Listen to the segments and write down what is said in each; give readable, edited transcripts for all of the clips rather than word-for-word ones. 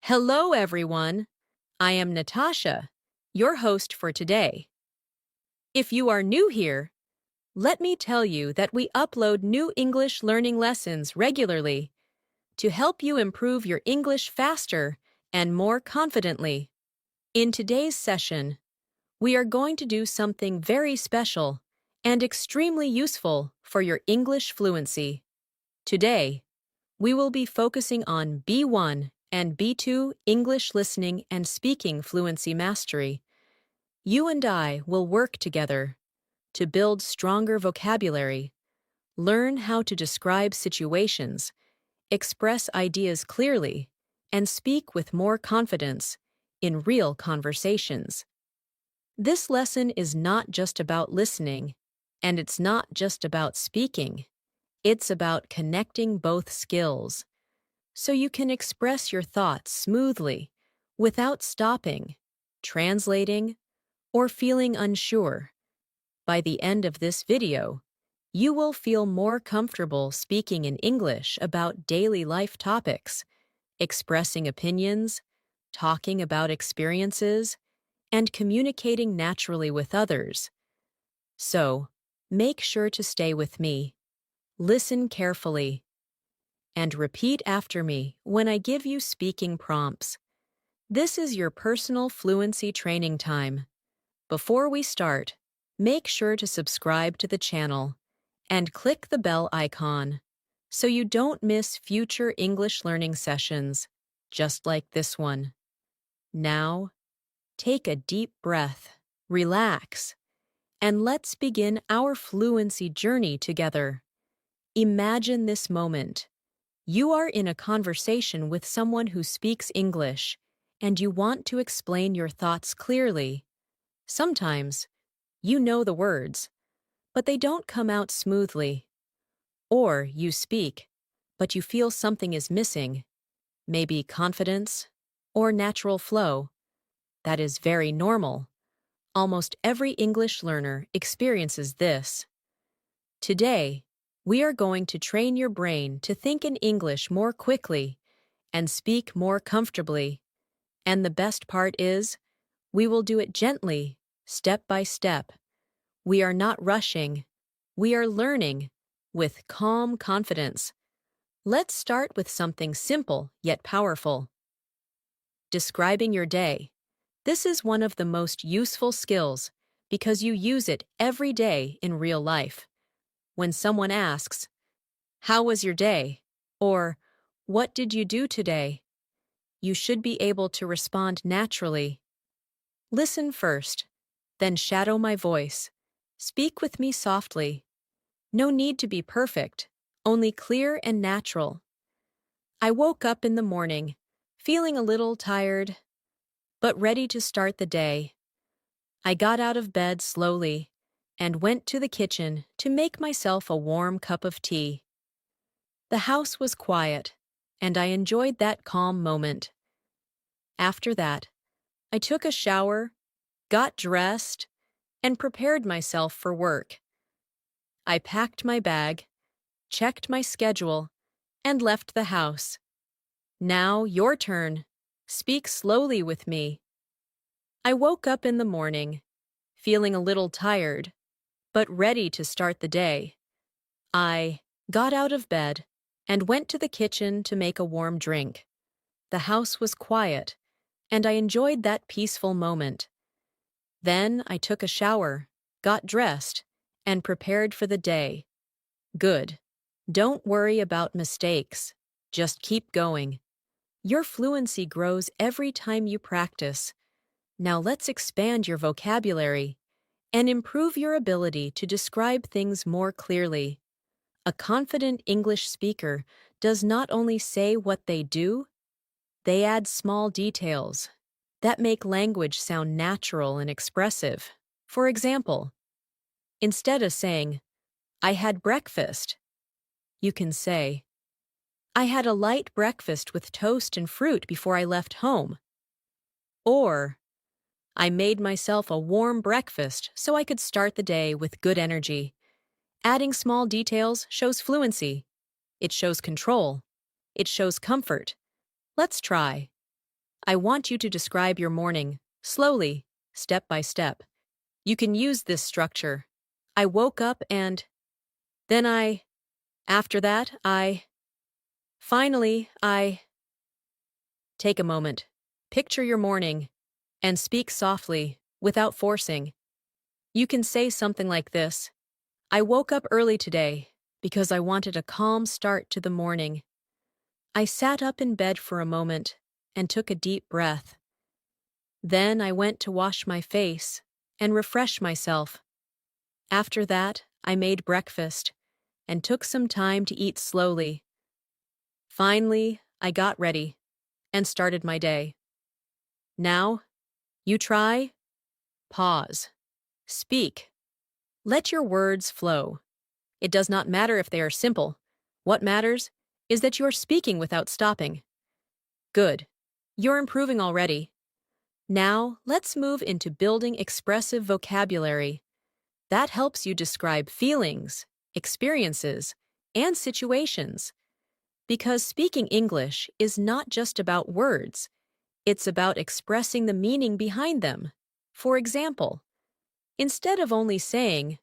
Hello, everyone. I am Natasha, your host for today. If you are new here, let me tell you that we upload new English learning lessons regularly to help you improve your English faster and more confidently. In today's session, we are going to do something very special and extremely useful for your English fluency. Today, we will be focusing on B1 and B2 English listening and speaking fluency mastery. You and I will work together to build stronger vocabulary, learn how to describe situations, express ideas clearly, and speak with more confidence in real conversations. This lesson is not just about listening, and it's not just about speaking. It's about connecting both skills, so you can express your thoughts smoothly without stopping, translating, or feeling unsure. By the end of this video, you will feel more comfortable speaking in English about daily life topics, expressing opinions, talking about experiences, and communicating naturally with others. So, make sure to stay with me. Listen carefully and repeat after me when I give you speaking prompts. This is your personal fluency training time. Before we start, make sure to subscribe to the channel and click the bell icon so you don't miss future English learning sessions, just like this one. Now, take a deep breath, relax, and let's begin our fluency journey together. Imagine this moment. You are in a conversation with someone who speaks English, and you want to explain your thoughts clearly. Sometimes, you know the words, but they don't come out smoothly. Or you speak, but you feel something is missing, maybe confidence or natural flow. That is very normal. Almost every English learner experiences this. Today, we are going to train your brain to think in English more quickly and speak more comfortably. And the best part is, we will do it gently, step by step. We are not rushing. We are learning with calm confidence. Let's start with something simple yet powerful. Describing your day. This is one of the most useful skills because you use it every day in real life. When someone asks, "How was your day?" or "What did you do today?" you should be able to respond naturally. Listen first, then shadow my voice. Speak with me softly. No need to be perfect, only clear and natural. I woke up in the morning, feeling a little tired, but ready to start the day. I got out of bed slowly and went to the kitchen to make myself a warm cup of tea. The house was quiet, and I enjoyed that calm moment. After that, I took a shower, got dressed, and prepared myself for work. I packed my bag, checked my schedule, and left the house. Now, your turn. Speak slowly with me. I woke up in the morning, feeling a little tired, but ready to start the day. I got out of bed and went to the kitchen to make a warm drink. The house was quiet, and I enjoyed that peaceful moment. Then I took a shower, got dressed, and prepared for the day. Good. Don't worry about mistakes. Just keep going. Your fluency grows every time you practice. Now let's expand your vocabulary and improve your ability to describe things more clearly. A confident English speaker does not only say what they do, they add small details that make language sound natural and expressive. For example, instead of saying, "I had breakfast," you can say, "I had a light breakfast with toast and fruit before I left home." Or, "I made myself a warm breakfast so I could start the day with good energy." Adding small details shows fluency. It shows control. It shows comfort. Let's try. I want you to describe your morning, slowly, step by step. You can use this structure. I woke up and then after that, finally, take a moment. Picture your morning and speak softly, without forcing. You can say something like this: I woke up early today because I wanted a calm start to the morning. I sat up in bed for a moment and took a deep breath. Then I went to wash my face and refresh myself. After that, I made breakfast and took some time to eat slowly. Finally, I got ready and started my day. Now, you try, pause, speak. Let your words flow. It does not matter if they are simple. What matters is that you're speaking without stopping. Good. You're improving already. Now, let's move into building expressive vocabulary. That helps you describe feelings, experiences, and situations. Because speaking English is not just about words, it's about expressing the meaning behind them. For example, instead of only saying,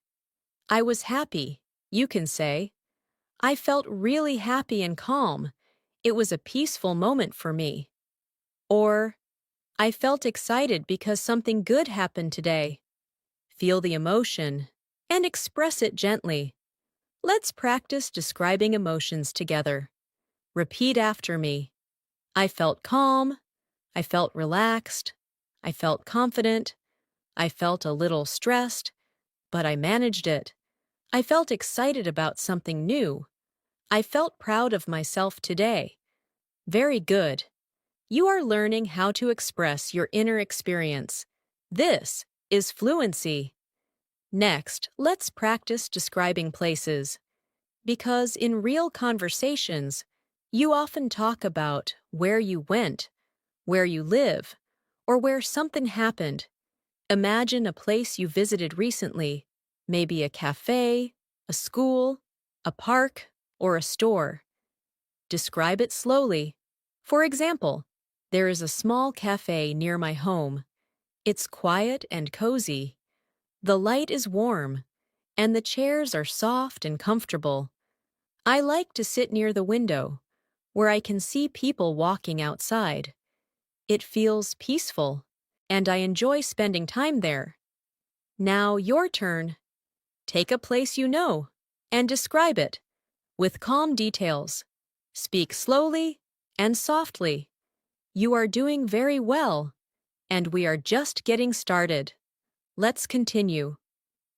I was happy, you can say, I felt really happy and calm. It was a peaceful moment for me. Or, I felt excited because something good happened today. Feel the emotion and express it gently. Let's practice describing emotions together. Repeat after me. I felt calm. I felt relaxed. I felt confident. I felt a little stressed, but I managed it. I felt excited about something new. I felt proud of myself today. Very good. You are learning how to express your inner experience. This is fluency. Next, let's practice describing places. Because in real conversations, you often talk about where you went, where you live, or where something happened. Imagine a place you visited recently, maybe a cafe, a school, a park, or a store. Describe it slowly. For example, there is a small cafe near my home. It's quiet and cozy. The light is warm, and the chairs are soft and comfortable. I like to sit near the window, where I can see people walking outside. It feels peaceful, and I enjoy spending time there. Now your turn. Take a place you know and describe it with calm details. Speak slowly and softly. You are doing very well, and we are just getting started. Let's continue.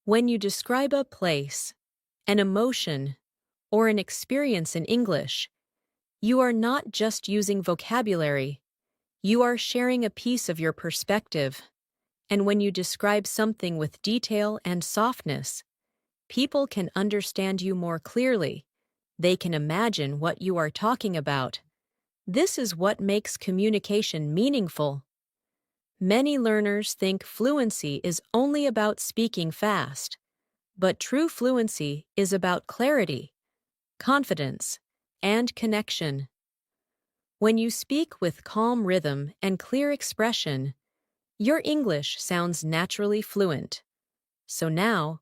When you describe a place, an emotion, or an experience in English, you are not just using vocabulary. You are sharing a piece of your perspective. And when you describe something with detail and softness, people can understand you more clearly. They can imagine what you are talking about. This is what makes communication meaningful. Many learners think fluency is only about speaking fast, but true fluency is about clarity, confidence, and connection. When you speak with calm rhythm and clear expression, your English sounds naturally fluent. So now,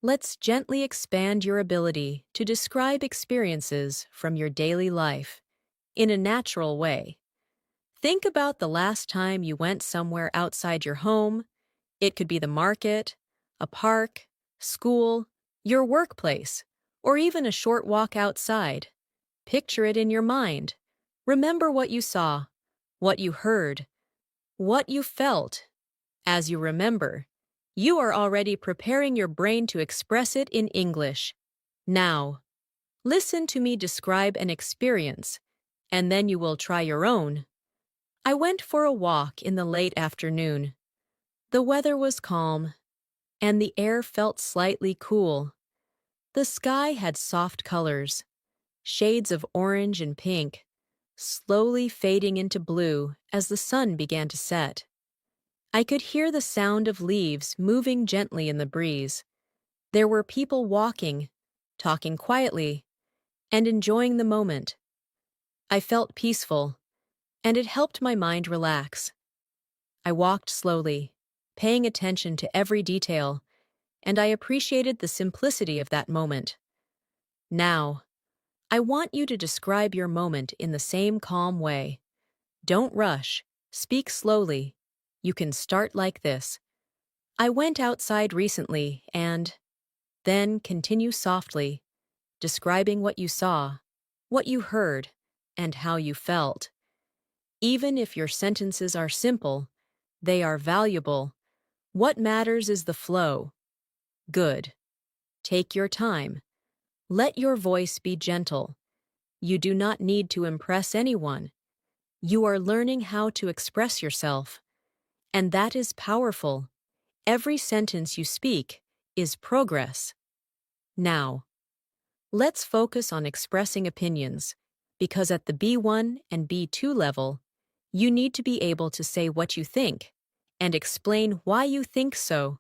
let's gently expand your ability to describe experiences from your daily life in a natural way. Think about the last time you went somewhere outside your home. It could be the market, a park, school, your workplace, or even a short walk outside. Picture it in your mind. Remember what you saw, what you heard, what you felt. As you remember, you are already preparing your brain to express it in English. Now, listen to me describe an experience, and then you will try your own. I went for a walk in the late afternoon. The weather was calm, and the air felt slightly cool. The sky had soft colors, shades of orange and pink, slowly fading into blue as the sun began to set. I could hear the sound of leaves moving gently in the breeze. There were people walking, talking quietly, and enjoying the moment. I felt peaceful, and it helped my mind relax. I walked slowly, paying attention to every detail, and I appreciated the simplicity of that moment. Now, I want you to describe your moment in the same calm way. Don't rush, speak slowly. You can start like this. I went outside recently and then continue softly, describing what you saw, what you heard, and how you felt. Even if your sentences are simple, they are valuable. What matters is the flow. Good. Take your time. Let your voice be gentle. You do not need to impress anyone. You are learning how to express yourself. And that is powerful. Every sentence you speak is progress. Now, let's focus on expressing opinions, because at the B1 and B2 level, you need to be able to say what you think and explain why you think so.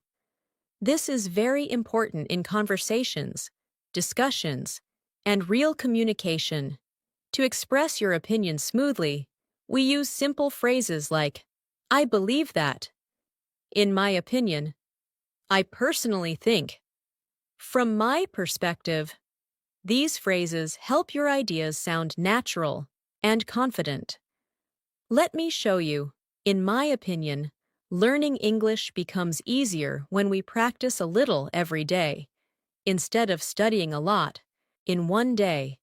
This is very important in conversations, discussions, and real communication. To express your opinion smoothly, we use simple phrases like, I believe that. In my opinion. I personally think. From my perspective. These phrases help your ideas sound natural and confident. Let me show you. In my opinion, learning English becomes easier when we practice a little every day, instead of studying a lot in one day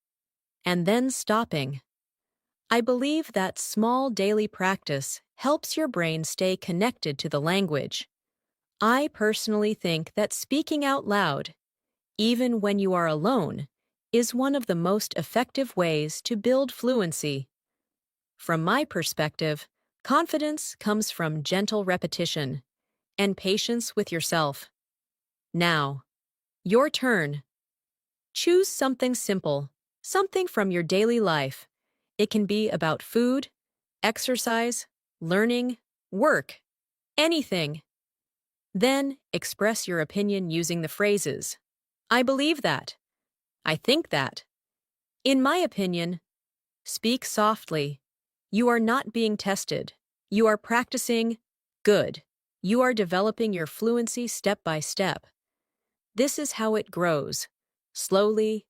and then stopping. I believe that small daily practice helps your brain stay connected to the language. I personally think that speaking out loud, even when you are alone, is one of the most effective ways to build fluency. From my perspective, confidence comes from gentle repetition and patience with yourself. Now, your turn. Choose something simple, something from your daily life. It can be about food, exercise, learning, work, anything. Then express your opinion using the phrases, I believe that. I think that. In my opinion. Speak softly. You are not being tested. You are practicing. Good. You are developing your fluency step by step. This is how it grows. Slowly,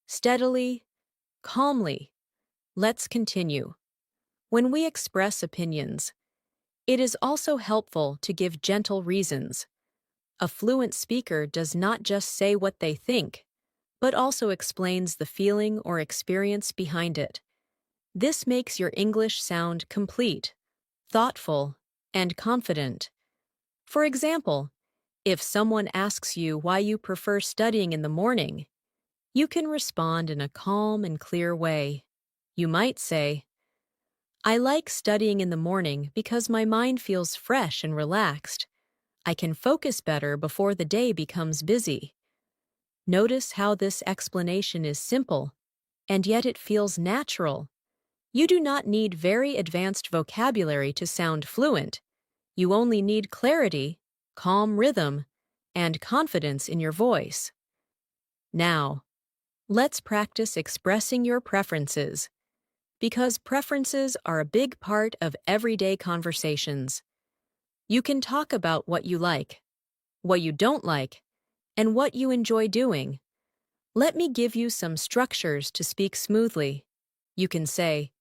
steadily, calmly. Let's continue. When we express opinions, it is also helpful to give gentle reasons. A fluent speaker does not just say what they think, but also explains the feeling or experience behind it. This makes your English sound complete, thoughtful, and confident. For example, if someone asks you why you prefer studying in the morning, you can respond in a calm and clear way. You might say, I like studying in the morning because my mind feels fresh and relaxed. I can focus better before the day becomes busy. Notice how this explanation is simple, and yet it feels natural. You do not need very advanced vocabulary to sound fluent. You only need clarity, calm rhythm, and confidence in your voice. Now, let's practice expressing your preferences, because preferences are a big part of everyday conversations. You can talk about what you like, what you don't like, and what you enjoy doing. Let me give you some structures to speak smoothly. You can say,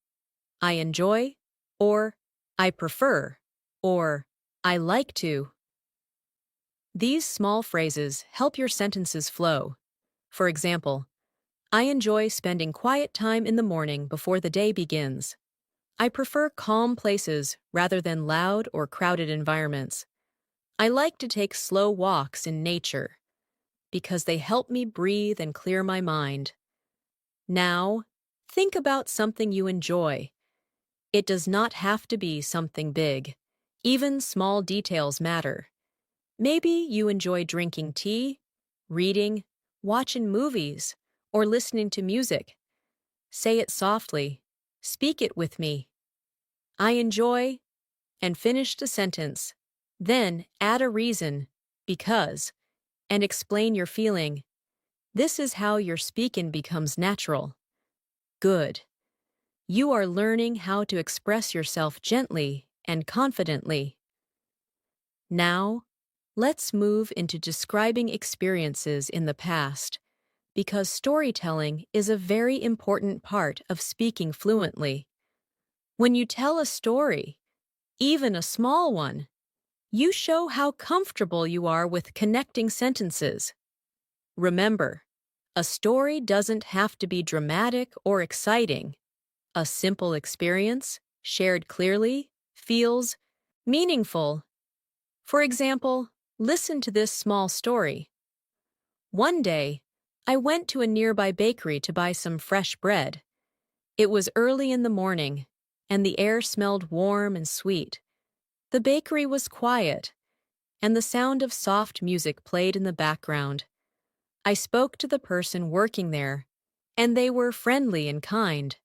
I enjoy, or I prefer, or I like to. These small phrases help your sentences flow. For example, I enjoy spending quiet time in the morning before the day begins. I prefer calm places rather than loud or crowded environments. I like to take slow walks in nature because they help me breathe and clear my mind. Now, think about something you enjoy. It does not have to be something big. Even small details matter. Maybe you enjoy drinking tea, reading, watching movies, or listening to music. Say it softly. Speak it with me. I enjoy, and finish the sentence. Then add a reason, because, and explain your feeling. This is how your speaking becomes natural. Good. You are learning how to express yourself gently and confidently. Now, let's move into describing experiences in the past, because storytelling is a very important part of speaking fluently. When you tell a story, even a small one, you show how comfortable you are with connecting sentences. Remember, a story doesn't have to be dramatic or exciting. A simple experience, shared clearly, feels meaningful. For example, listen to this small story. One day, I went to a nearby bakery to buy some fresh bread. It was early in the morning, and the air smelled warm and sweet. The bakery was quiet, and the sound of soft music played in the background. I spoke to the person working there, and they were friendly and kind.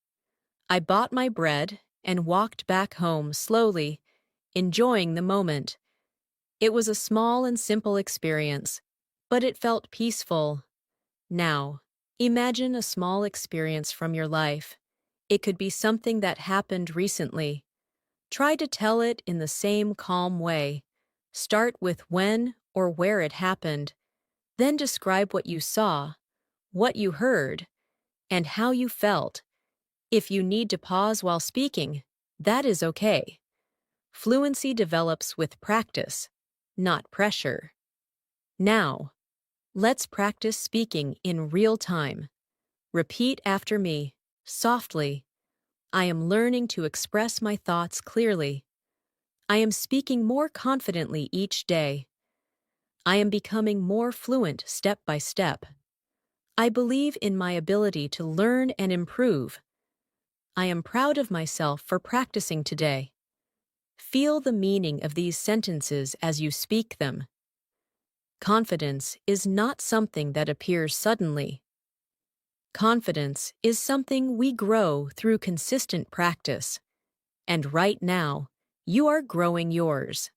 I bought my bread and walked back home slowly, enjoying the moment. It was a small and simple experience, but it felt peaceful. Now, imagine a small experience from your life. It could be something that happened recently. Try to tell it in the same calm way. Start with when or where it happened, then describe what you saw, what you heard, and how you felt. If you need to pause while speaking, that is okay. Fluency develops with practice, not pressure. Now, let's practice speaking in real time. Repeat after me, softly. I am learning to express my thoughts clearly. I am speaking more confidently each day. I am becoming more fluent step by step. I believe in my ability to learn and improve. I am proud of myself for practicing today. Feel the meaning of these sentences as you speak them. Confidence is not something that appears suddenly. Confidence is something we grow through consistent practice. And right now, you are growing yours.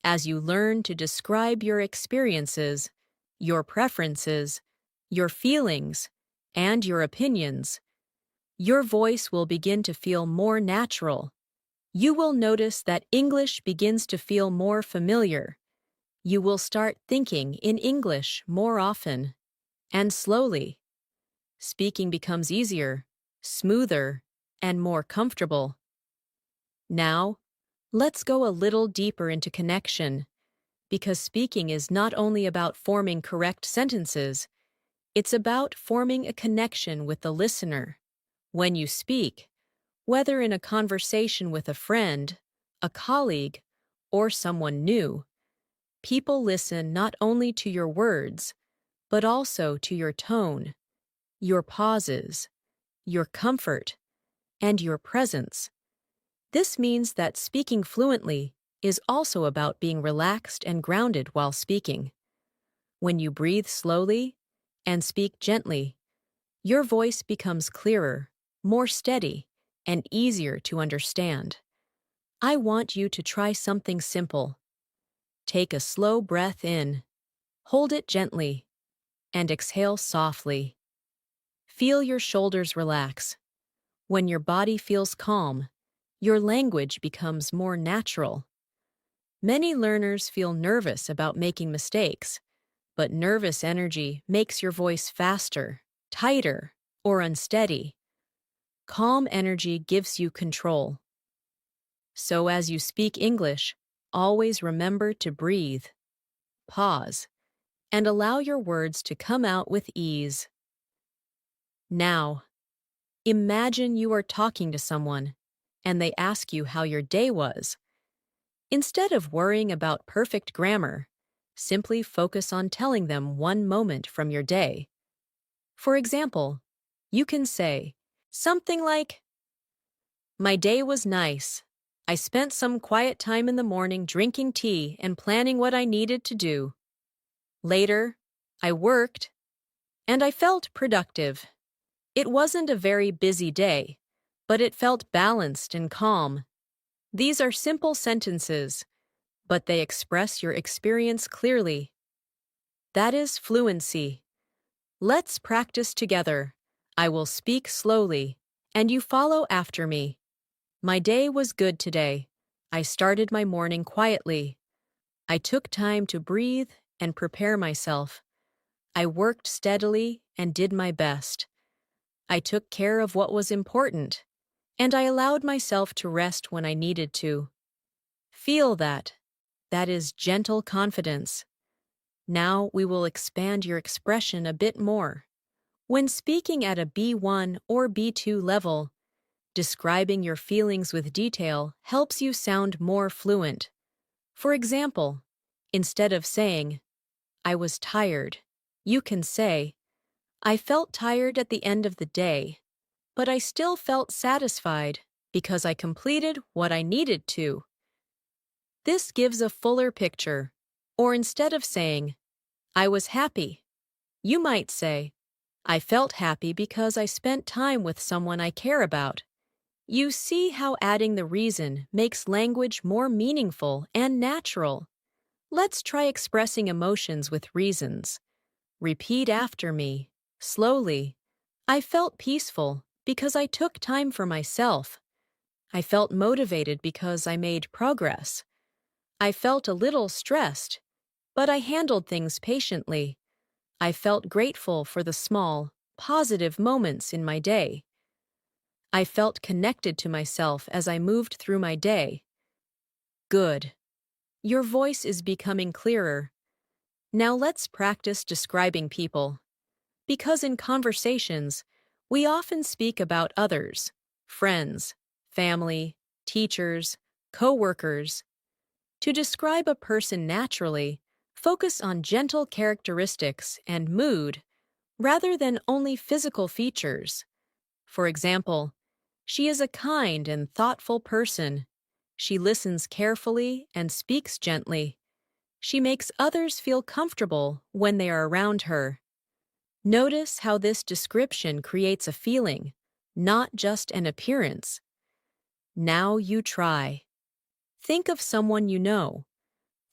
As you learn to describe your experiences, your preferences, your feelings, and your opinions, your voice will begin to feel more natural. You will notice that English begins to feel more familiar. You will start thinking in English more often. And slowly, speaking becomes easier, smoother, and more comfortable. Now, let's go a little deeper into connection, because speaking is not only about forming correct sentences, it's about forming a connection with the listener. When you speak, whether in a conversation with a friend, a colleague, or someone new, people listen not only to your words, but also to your tone, your pauses, your comfort, and your presence. This means that speaking fluently is also about being relaxed and grounded while speaking. When you breathe slowly and speak gently, your voice becomes clearer, more steady, and easier to understand. I want you to try something simple. Take a slow breath in, hold it gently, and exhale softly. Feel your shoulders relax. When your body feels calm, your language becomes more natural. Many learners feel nervous about making mistakes, but nervous energy makes your voice faster, tighter, or unsteady. Calm energy gives you control. So as you speak English, always remember to breathe, pause, and allow your words to come out with ease. Now, imagine you are talking to someone, and they ask you how your day was. Instead of worrying about perfect grammar, simply focus on telling them one moment from your day. For example, you can say something like, "My day was nice. I spent some quiet time in the morning drinking tea and planning what I needed to do. Later, I worked, and I felt productive. It wasn't a very busy day, but it felt balanced and calm." These are simple sentences, but they express your experience clearly. That is fluency. Let's practice together. I will speak slowly, and you follow after me. My day was good today. I started my morning quietly. I took time to breathe and prepare myself. I worked steadily and did my best. I took care of what was important, and I allowed myself to rest when I needed to. Feel that. That is gentle confidence. Now we will expand your expression a bit more. When speaking at a B1 or B2 level, describing your feelings with detail helps you sound more fluent. For example, instead of saying, I was tired, you can say, I felt tired at the end of the day, but I still felt satisfied because I completed what I needed to. This gives a fuller picture. Or instead of saying, I was happy, you might say, I felt happy because I spent time with someone I care about. You see how adding the reason makes language more meaningful and natural. Let's try expressing emotions with reasons. Repeat after me, slowly. I felt peaceful because I took time for myself. I felt motivated because I made progress. I felt a little stressed, but I handled things patiently. I felt grateful for the small, positive moments in my day. I felt connected to myself as I moved through my day. Good. Your voice is becoming clearer. Now let's practice describing people. Because in conversations, we often speak about others, friends, family, teachers, coworkers. To describe a person naturally, focus on gentle characteristics and mood rather than only physical features. For example, she is a kind and thoughtful person. She listens carefully and speaks gently. She makes others feel comfortable when they are around her. Notice how this description creates a feeling, not just an appearance. Now you try. Think of someone you know.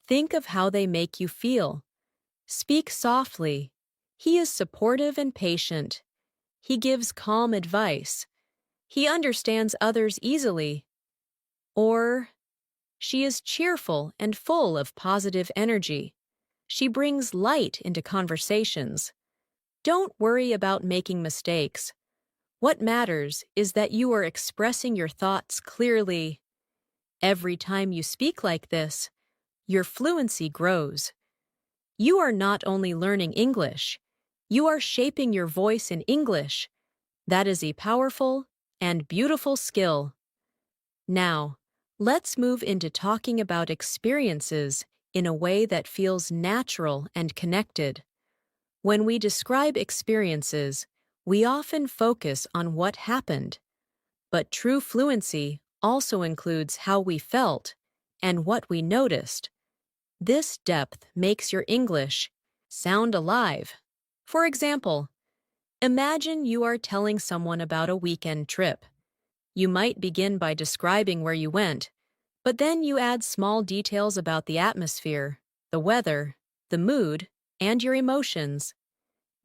Think of how they make you feel. Speak softly. He is supportive and patient. He gives calm advice. He understands others easily. Or, she is cheerful and full of positive energy. She brings light into conversations. Don't worry about making mistakes. What matters is that you are expressing your thoughts clearly. Every time you speak like this, your fluency grows. You are not only learning English, you are shaping your voice in English. That is a powerful and beautiful skill. Now, let's move into talking about experiences in a way that feels natural and connected. When we describe experiences, we often focus on what happened. But true fluency also includes how we felt and what we noticed. This depth makes your English sound alive. For example, imagine you are telling someone about a weekend trip. You might begin by describing where you went, but then you add small details about the atmosphere, the weather, the mood, and your emotions.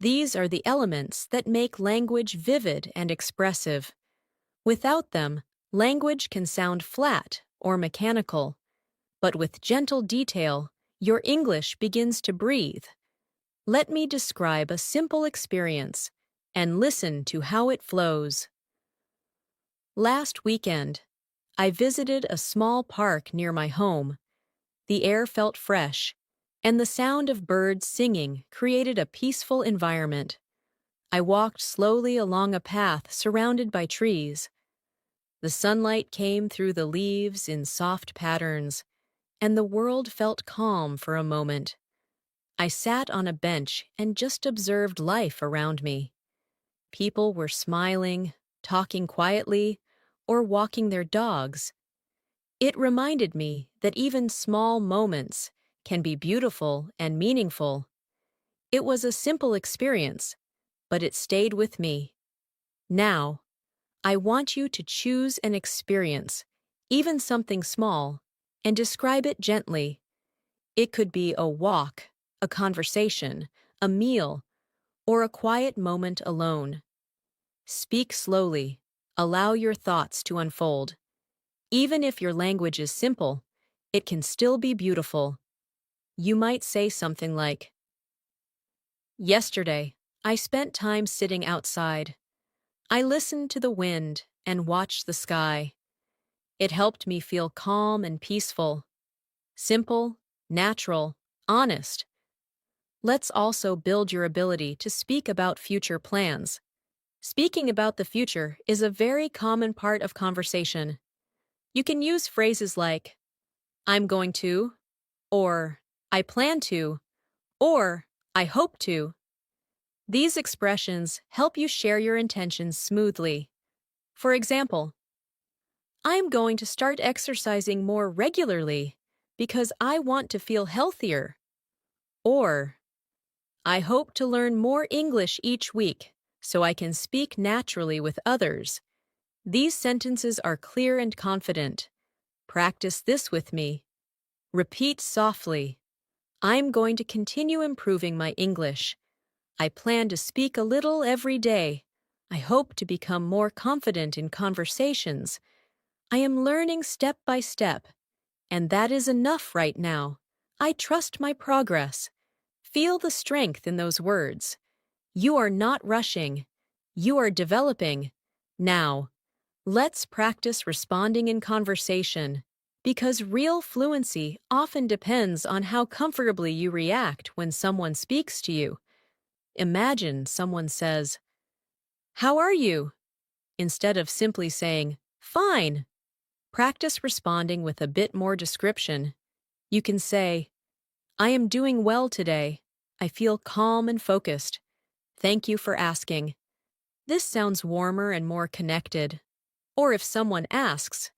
These are the elements that make language vivid and expressive. Without them, language can sound flat or mechanical, but with gentle detail, your English begins to breathe. Let me describe a simple experience and listen to how it flows. Last weekend, I visited a small park near my home. The air felt fresh, and the sound of birds singing created a peaceful environment. I walked slowly along a path surrounded by trees. The sunlight came through the leaves in soft patterns, and the world felt calm for a moment. I sat on a bench and just observed life around me. People were smiling, talking quietly, or walking their dogs. It reminded me that even small moments can be beautiful and meaningful. It was a simple experience, but it stayed with me. Now, I want you to choose an experience, even something small, and describe it gently. It could be a walk, a conversation, a meal, or a quiet moment alone. Speak slowly, Allow your thoughts to unfold. Even if your language is simple, it can still be beautiful. You might say something like, "Yesterday, I spent time sitting outside. I listened to the wind and watched the sky. It helped me feel calm and peaceful." Simple, natural, honest. Let's also build your ability to speak about future plans. Speaking about the future is a very common part of conversation. You can use phrases like, "I'm going to," or "I plan to," or "I hope to." These expressions help you share your intentions smoothly. For example, "I'm going to start exercising more regularly because I want to feel healthier." Or, "I hope to learn more English each week so I can speak naturally with others." These sentences are clear and confident. Practice this with me. Repeat softly. "I'm going to continue improving my English. I plan to speak a little every day. I hope to become more confident in conversations. I am learning step by step, and that is enough right now. I trust my progress." Feel the strength in those words. You are not rushing. You are developing. Now, let's practice responding in conversation, because real fluency often depends on how comfortably you react when someone speaks to you. Imagine someone says, "How are you?" instead of simply saying, "Fine." Practice responding with a bit more description. You can say, "I am doing well today. I feel calm and focused. Thank you for asking." This sounds warmer and more connected. Or if someone asks,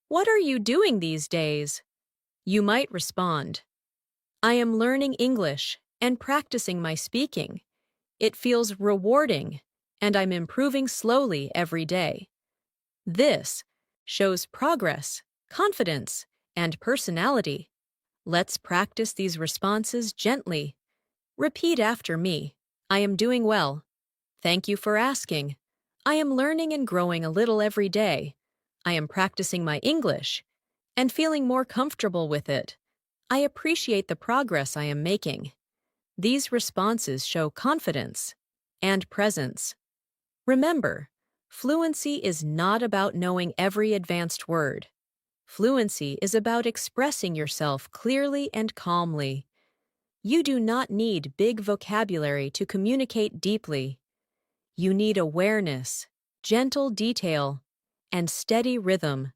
"What are you doing these days?" you might respond, "I am learning English and practicing my speaking. It feels rewarding, and I'm improving slowly every day." This shows progress, confidence, and personality. Let's practice these responses gently. Repeat after me. "I am doing well. Thank you for asking. I am learning and growing a little every day. I am practicing my English and feeling more comfortable with it. I appreciate the progress I am making." These responses show confidence and presence. Remember, fluency is not about knowing every advanced word. Fluency is about expressing yourself clearly and calmly. You do not need big vocabulary to communicate deeply. You need awareness, gentle detail, and steady rhythm.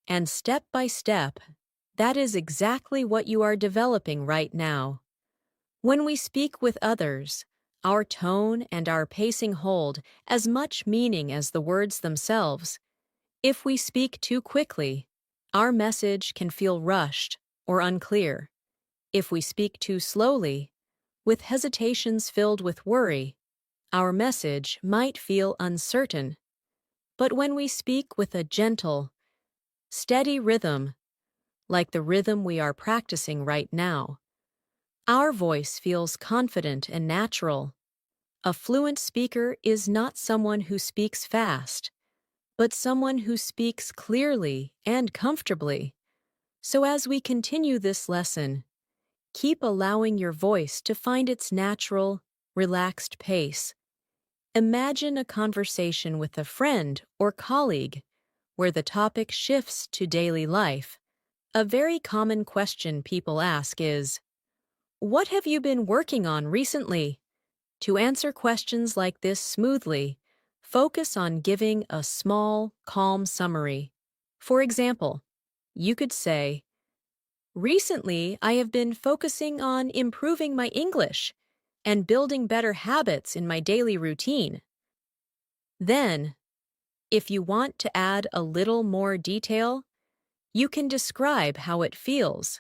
And step by step, that is exactly what you are developing right now. When we speak with others, our tone and our pacing hold as much meaning as the words themselves. If we speak too quickly, our message can feel rushed or unclear. If we speak too slowly, with hesitations filled with worry, our message might feel uncertain. But when we speak with a gentle, steady rhythm, like the rhythm we are practicing right now, our voice feels confident and natural. A fluent speaker is not someone who speaks fast, but someone who speaks clearly and comfortably. So as we continue this lesson, keep allowing your voice to find its natural, relaxed pace. Imagine a conversation with a friend or colleague where the topic shifts to daily life. A very common question people ask is, "What have you been working on recently?" To answer questions like this smoothly, focus on giving a small, calm summary. For example, you could say, "Recently, I have been focusing on improving my English and building better habits in my daily routine." Then, if you want to add a little more detail, you can describe how it feels.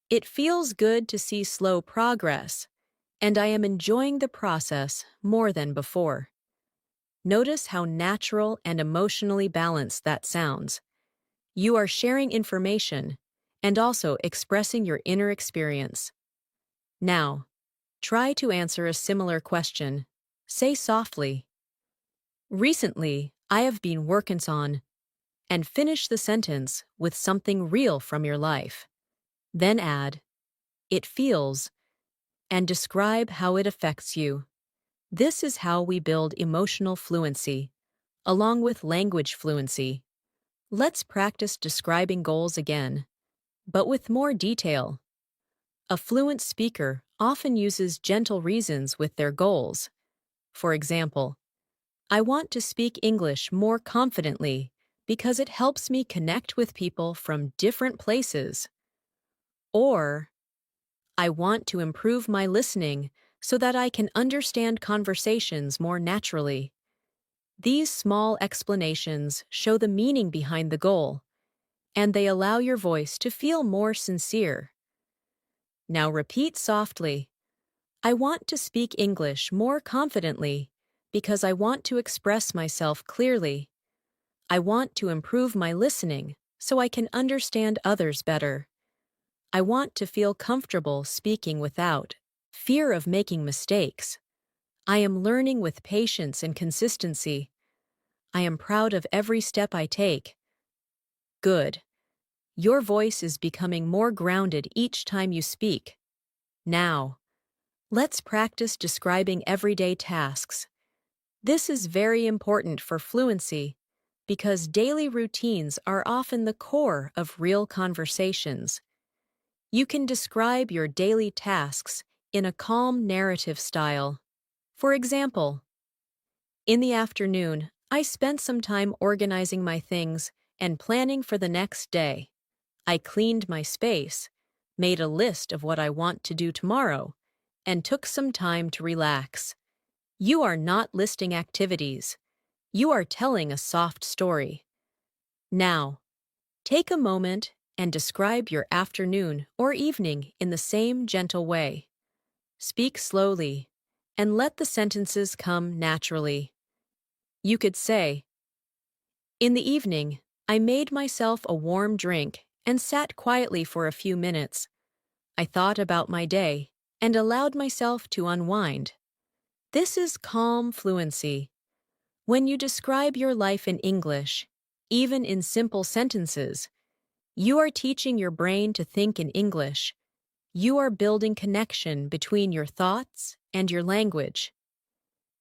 "It feels good to see slow progress, and I am enjoying the process more than before." Notice how natural and emotionally balanced that sounds. You are sharing information and also expressing your inner experience. Now, try to answer a similar question. Say softly, "Recently, I have been working on, and finish the sentence with something real from your life. Then add, it feels, and describe how it affects you. This is how we build emotional fluency, along with language fluency. Let's practice describing goals again, but with more detail. A fluent speaker often uses gentle reasons with their goals. For example, I want to speak English more confidently because it helps me connect with people from different places. Or, I want to improve my listening so that I can understand conversations more naturally. These small explanations show the meaning behind the goal, and they allow your voice to feel more sincere. Now repeat softly, I want to speak English more confidently because I want to express myself clearly. I want to improve my listening so I can understand others better. I want to feel comfortable speaking without fear of making mistakes. I am learning with patience and consistency. I am proud of every step I take. Good. Your voice is becoming more grounded each time you speak. Now, let's practice describing everyday tasks. This is very important for fluency because daily routines are often the core of real conversations. You can describe your daily tasks in a calm narrative style. For example, in the afternoon, I spent some time organizing my things and planning for the next day. I cleaned my space, made a list of what I want to do tomorrow, and took some time to relax. You are not listing activities. You are telling a soft story. Now, take a moment and describe your afternoon or evening in the same gentle way. Speak slowly and let the sentences come naturally. You could say, in the evening, I made myself a warm drink and sat quietly for a few minutes. I thought about my day and allowed myself to unwind. This is calm fluency. When you describe your life in English, even in simple sentences, you are teaching your brain to think in English. You are building connection between your thoughts and your language.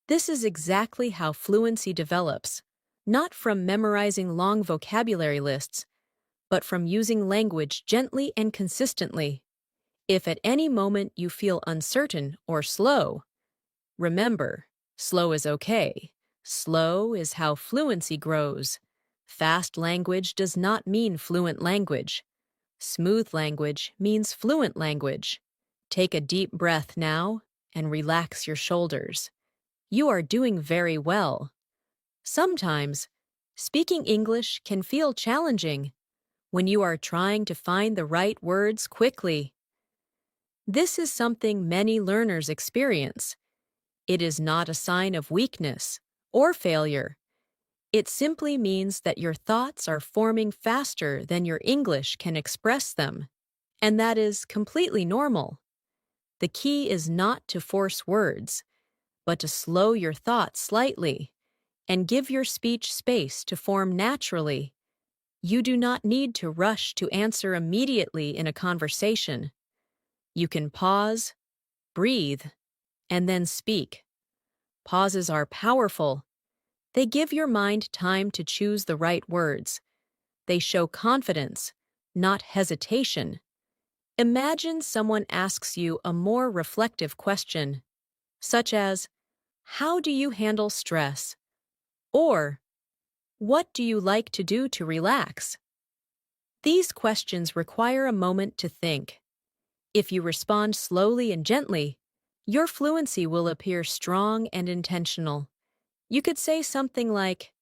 This is exactly how fluency develops, not from memorizing long vocabulary lists, but from using language gently and consistently. If at any moment you feel uncertain or slow, remember, slow is okay. Slow is how fluency grows. Fast language does not mean fluent language. Smooth language means fluent language. Take a deep breath now and relax your shoulders. You are doing very well. Sometimes, speaking English can feel challenging when you are trying to find the right words quickly. This is something many learners experience. It is not a sign of weakness or failure. It simply means that your thoughts are forming faster than your English can express them, and that is completely normal. The key is not to force words, but to slow your thoughts slightly and give your speech space to form naturally. You do not need to rush to answer immediately in a conversation. You can pause, breathe, and then speak. Pauses are powerful. They give your mind time to choose the right words. They show confidence, not hesitation. Imagine someone asks you a more reflective question, such as, how do you handle stress? Or, what do you like to do to relax? These questions require a moment to think. If you respond slowly and gently, your fluency will appear strong and intentional. You could say something like,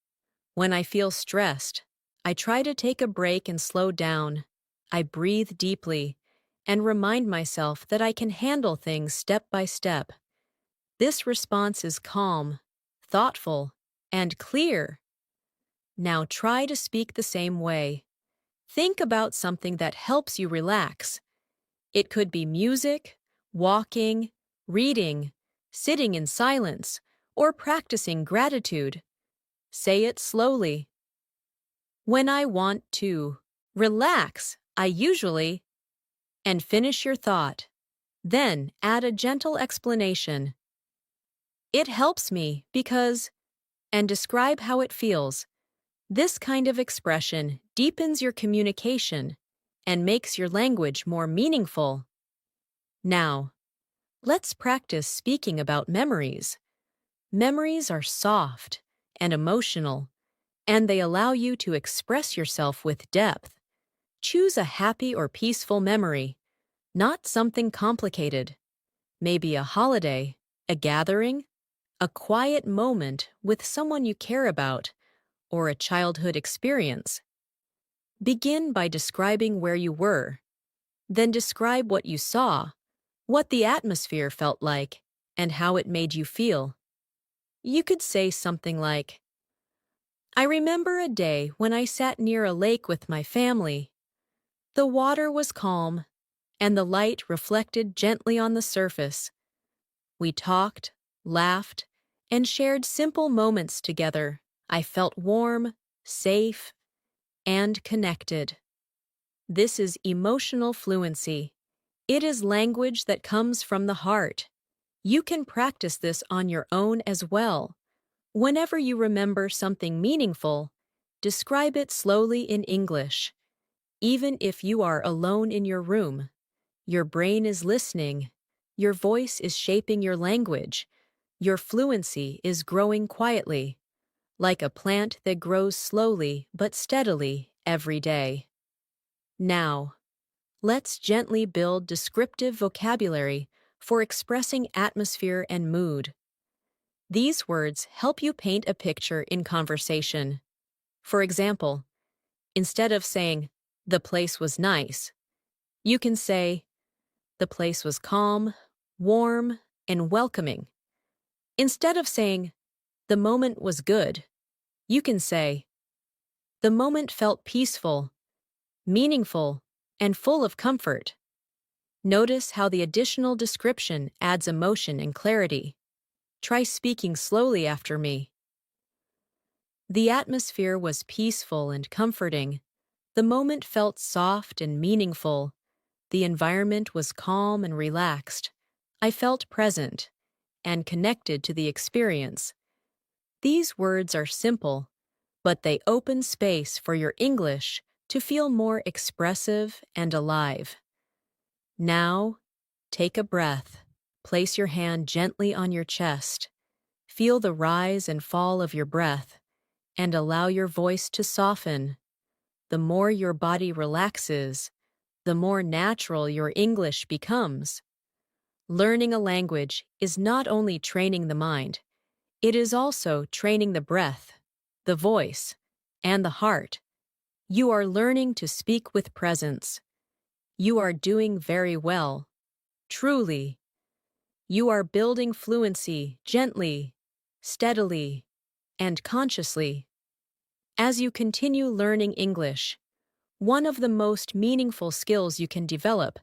when I feel stressed, I try to take a break and slow down. I breathe deeply and remind myself that I can handle things step by step. This response is calm, thoughtful, and clear. Now try to speak the same way. Think about something that helps you relax. It could be music, walking, reading, sitting in silence, or practicing gratitude. Say it slowly. When I want to relax, I usually, and finish your thought. Then add a gentle explanation. It helps me because, and describe how it feels. This kind of expression deepens your communication and makes your language more meaningful. Now, let's practice speaking about memories. Memories are soft and emotional, and they allow you to express yourself with depth. Choose a happy or peaceful memory, not something complicated. Maybe a holiday, a gathering, a quiet moment with someone you care about, or a childhood experience. Begin by describing where you were. Then describe what you saw, what the atmosphere felt like, and how it made you feel. You could say something like, I remember a day when I sat near a lake with my family. The water was calm, and the light reflected gently on the surface. We talked, laughed, and shared simple moments together. I felt warm, safe, and connected. This is emotional fluency. It is language that comes from the heart. You can practice this on your own as well. Whenever you remember something meaningful, describe it slowly in English. Even if you are alone in your room, your brain is listening. Your voice is shaping your language. Your fluency is growing quietly, like a plant that grows slowly but steadily every day. Now, let's gently build descriptive vocabulary for expressing atmosphere and mood. These words help you paint a picture in conversation. For example, instead of saying, the place was nice, you can say, the place was calm, warm, and welcoming. Instead of saying, the moment was good, you can say, the moment felt peaceful, meaningful, and full of comfort. Notice how the additional description adds emotion and clarity. Try speaking slowly after me. The atmosphere was peaceful and comforting. The moment felt soft and meaningful. The environment was calm and relaxed. I felt present and connected to the experience. These words are simple, but they open space for your English to feel more expressive and alive. Now, take a breath. Place your hand gently on your chest. Feel the rise and fall of your breath, and allow your voice to soften. The more your body relaxes, the more natural your English becomes. Learning a language is not only training the mind, it is also training the breath, the voice, and the heart. You are learning to speak with presence. You are doing very well. Truly. You are building fluency gently, steadily, and consciously. As you continue learning English, one of the most meaningful skills you can develop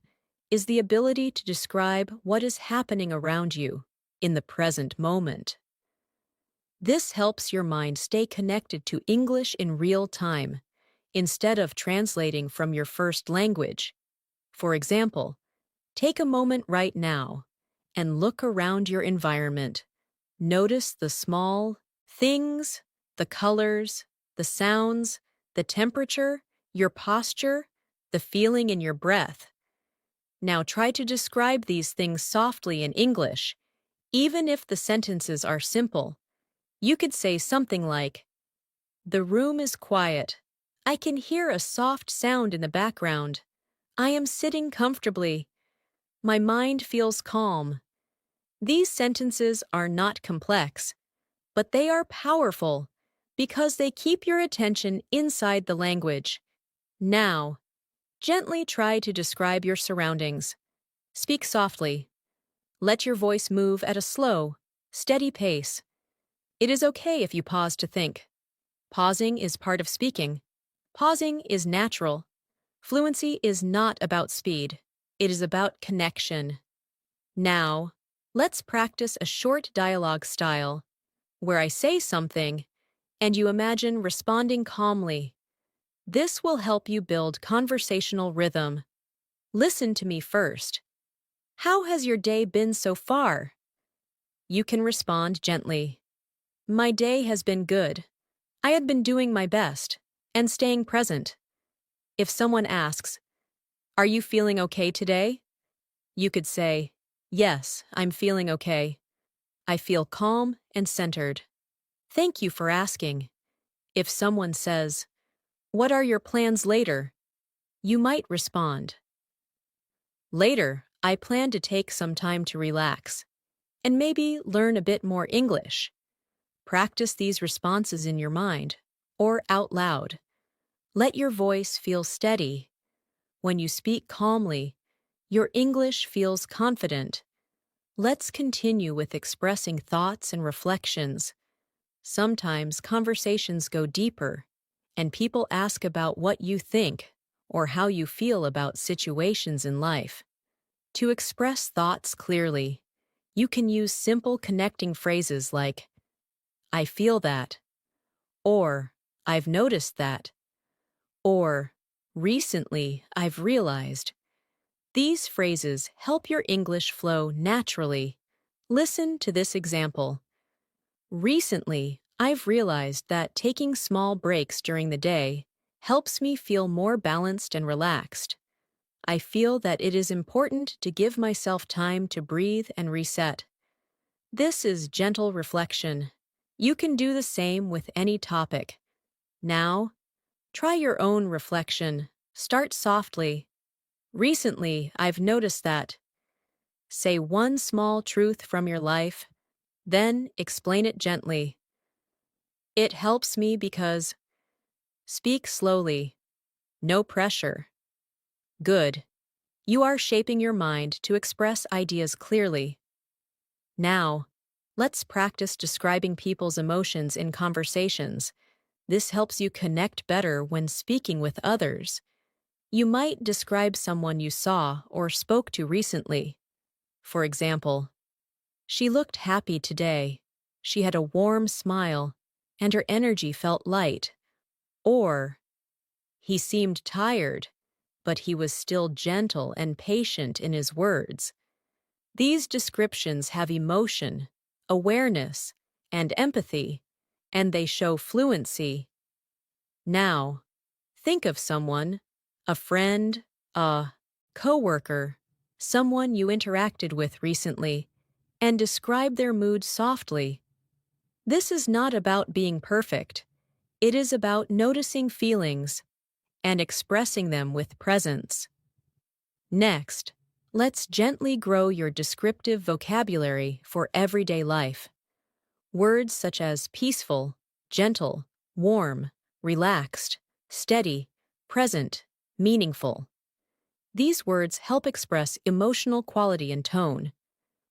is the ability to describe what is happening around you in the present moment. This helps your mind stay connected to English in real time, instead of translating from your first language. For example, take a moment right now and look around your environment. Notice the small things, the colors, the sounds, the temperature, your posture, the feeling in your breath. Now try to describe these things softly in English, even if the sentences are simple. You could say something like, the room is quiet. I can hear a soft sound in the background. I am sitting comfortably. My mind feels calm. These sentences are not complex, but they are powerful because they keep your attention inside the language. Now, gently try to describe your surroundings. Speak softly. Let your voice move at a slow, steady pace. It is okay if you pause to think. Pausing is part of speaking. Pausing is natural. Fluency is not about speed. It is about connection. Now, let's practice a short dialogue style, where I say something, and you imagine responding calmly. This will help you build conversational rhythm. Listen to me first. How has your day been so far? You can respond gently. My day has been good. I have been doing my best and staying present. If someone asks, "Are you feeling okay today?" You could say, "Yes, I'm feeling okay. I feel calm and centered. Thank you for asking." If someone says, "What are your plans later?" You might respond, "Later, I plan to take some time to relax and maybe learn a bit more English." Practice these responses in your mind or out loud. Let your voice feel steady. When you speak calmly, your English feels confident. Let's continue with expressing thoughts and reflections. Sometimes conversations go deeper, and people ask about what you think or how you feel about situations in life. To express thoughts clearly, you can use simple connecting phrases like, "I feel that," or "I've noticed that," or "Recently, I've realized." These phrases help your English flow naturally. Listen to this example. Recently, I've realized that taking small breaks during the day helps me feel more balanced and relaxed. I feel that it is important to give myself time to breathe and reset. This is gentle reflection. You can do the same with any topic. Now, try your own reflection. Start softly. Recently, I've noticed that. Say one small truth from your life, then explain it gently. It helps me because. Speak slowly. No pressure. Good. You are shaping your mind to express ideas clearly. Now, let's practice describing people's emotions in conversations. This helps you connect better when speaking with others. You might describe someone you saw or spoke to recently. For example, "She looked happy today. She had a warm smile, and her energy felt light." Or, "He seemed tired, but he was still gentle and patient in his words." These descriptions have emotion, awareness, and empathy, and they show fluency. Now, think of someone, a friend, a coworker, someone you interacted with recently, and describe their mood softly. This is not about being perfect. It is about noticing feelings and expressing them with presence. Next, let's gently grow your descriptive vocabulary for everyday life. Words such as peaceful, gentle, warm, relaxed, steady, present, meaningful. These words help express emotional quality and tone.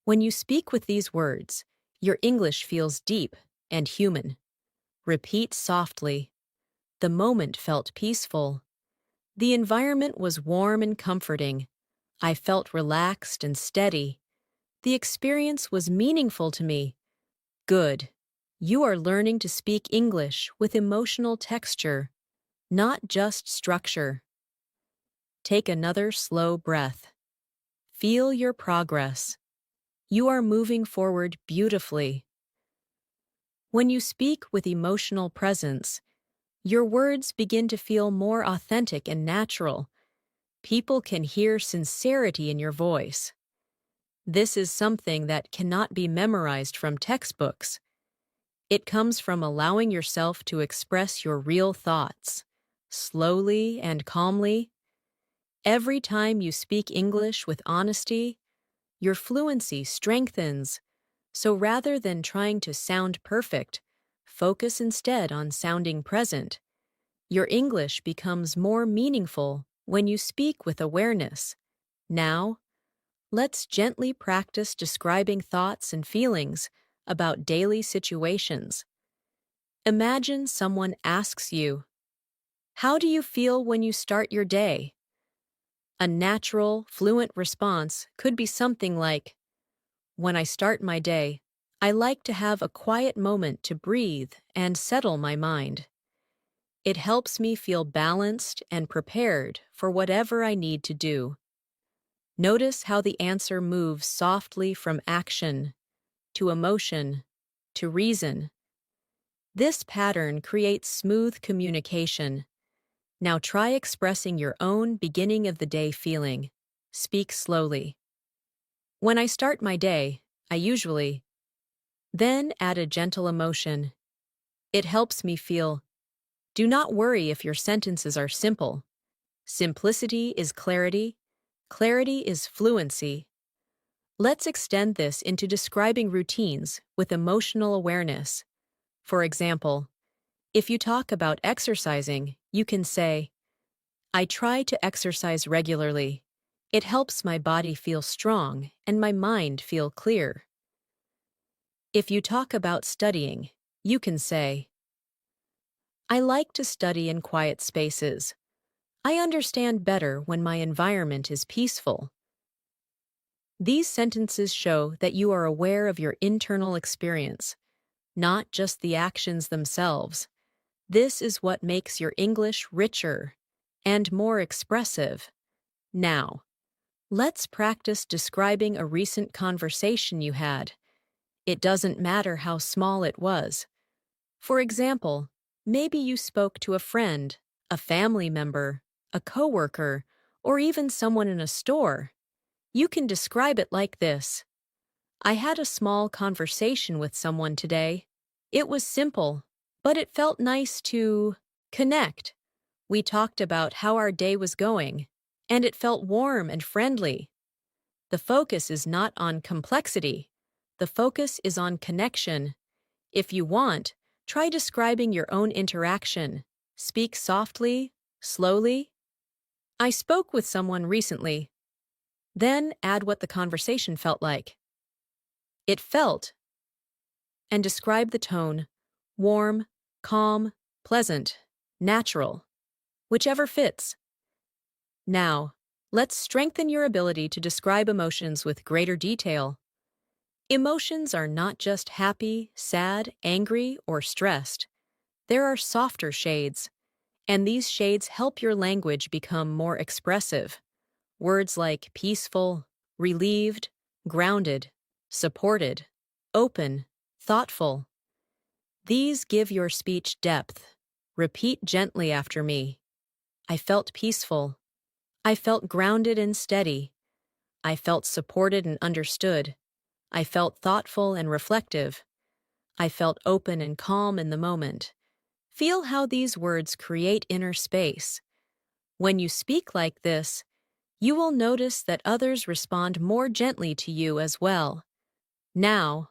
When you speak with these words, your English feels deep and human. Repeat softly. The moment felt peaceful. The environment was warm and comforting. I felt relaxed and steady. The experience was meaningful to me. Good. You are learning to speak English with emotional texture, not just structure. Take another slow breath. Feel your progress. You are moving forward beautifully. When you speak with emotional presence, your words begin to feel more authentic and natural. People can hear sincerity in your voice. This is something that cannot be memorized from textbooks. It comes from allowing yourself to express your real thoughts, slowly and calmly. Every time you speak English with honesty, your fluency strengthens. So rather than trying to sound perfect, focus instead on sounding present. Your English becomes more meaningful when you speak with awareness. Now, let's gently practice describing thoughts and feelings about daily situations. Imagine someone asks you, "How do you feel when you start your day?" A natural, fluent response could be something like, "When I start my day, I like to have a quiet moment to breathe and settle my mind. It helps me feel balanced and prepared for whatever I need to do. Notice how the answer moves softly from action to emotion to reason. This pattern creates smooth communication. Now try expressing your own beginning of the day feeling. Speak slowly. When I start my day, I usually then add a gentle emotion. It helps me feel. Do not worry if your sentences are simple. Simplicity is clarity. Clarity is fluency. Let's extend this into describing routines with emotional awareness. For example, if you talk about exercising, you can say, I try to exercise regularly. It helps my body feel strong and my mind feel clear. If you talk about studying, you can say, I like to study in quiet spaces. I understand better when my environment is peaceful. These sentences show that you are aware of your internal experience, not just the actions themselves. This is what makes your English richer and more expressive. Now, let's practice describing a recent conversation you had. It doesn't matter how small it was. For example, maybe you spoke to a friend, a family member, a coworker, or even someone in a store. You can describe it like this. I had a small conversation with someone today. It was simple, but it felt nice to connect. We talked about how our day was going, and it felt warm and friendly. The focus is not on complexity. The focus is on connection. If you want, try describing your own interaction. Speak softly, slowly. I spoke with someone recently. Then add what the conversation felt like. It felt, and describe the tone, warm, calm, pleasant, natural, whichever fits. Now, let's strengthen your ability to describe emotions with greater detail. Emotions are not just happy, sad, angry, or stressed. There are softer shades, and these shades help your language become more expressive. Words like peaceful, relieved, grounded, supported, open, thoughtful. These give your speech depth. Repeat gently after me. I felt peaceful. I felt grounded and steady. I felt supported and understood. I felt thoughtful and reflective. I felt open and calm in the moment. Feel how these words create inner space. When you speak like this, you will notice that others respond more gently to you as well. Now,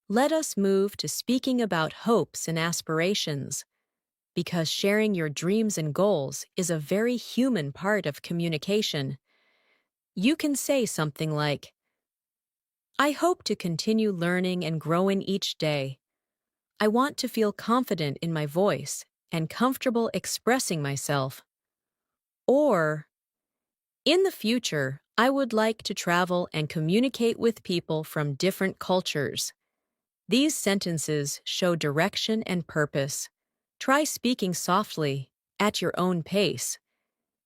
let us move to speaking about hopes and aspirations, because sharing your dreams and goals is a very human part of communication. You can say something like, I hope to continue learning and growing each day. I want to feel confident in my voice and comfortable expressing myself. Or, in the future, I would like to travel and communicate with people from different cultures. These sentences show direction and purpose. Try speaking softly, at your own pace.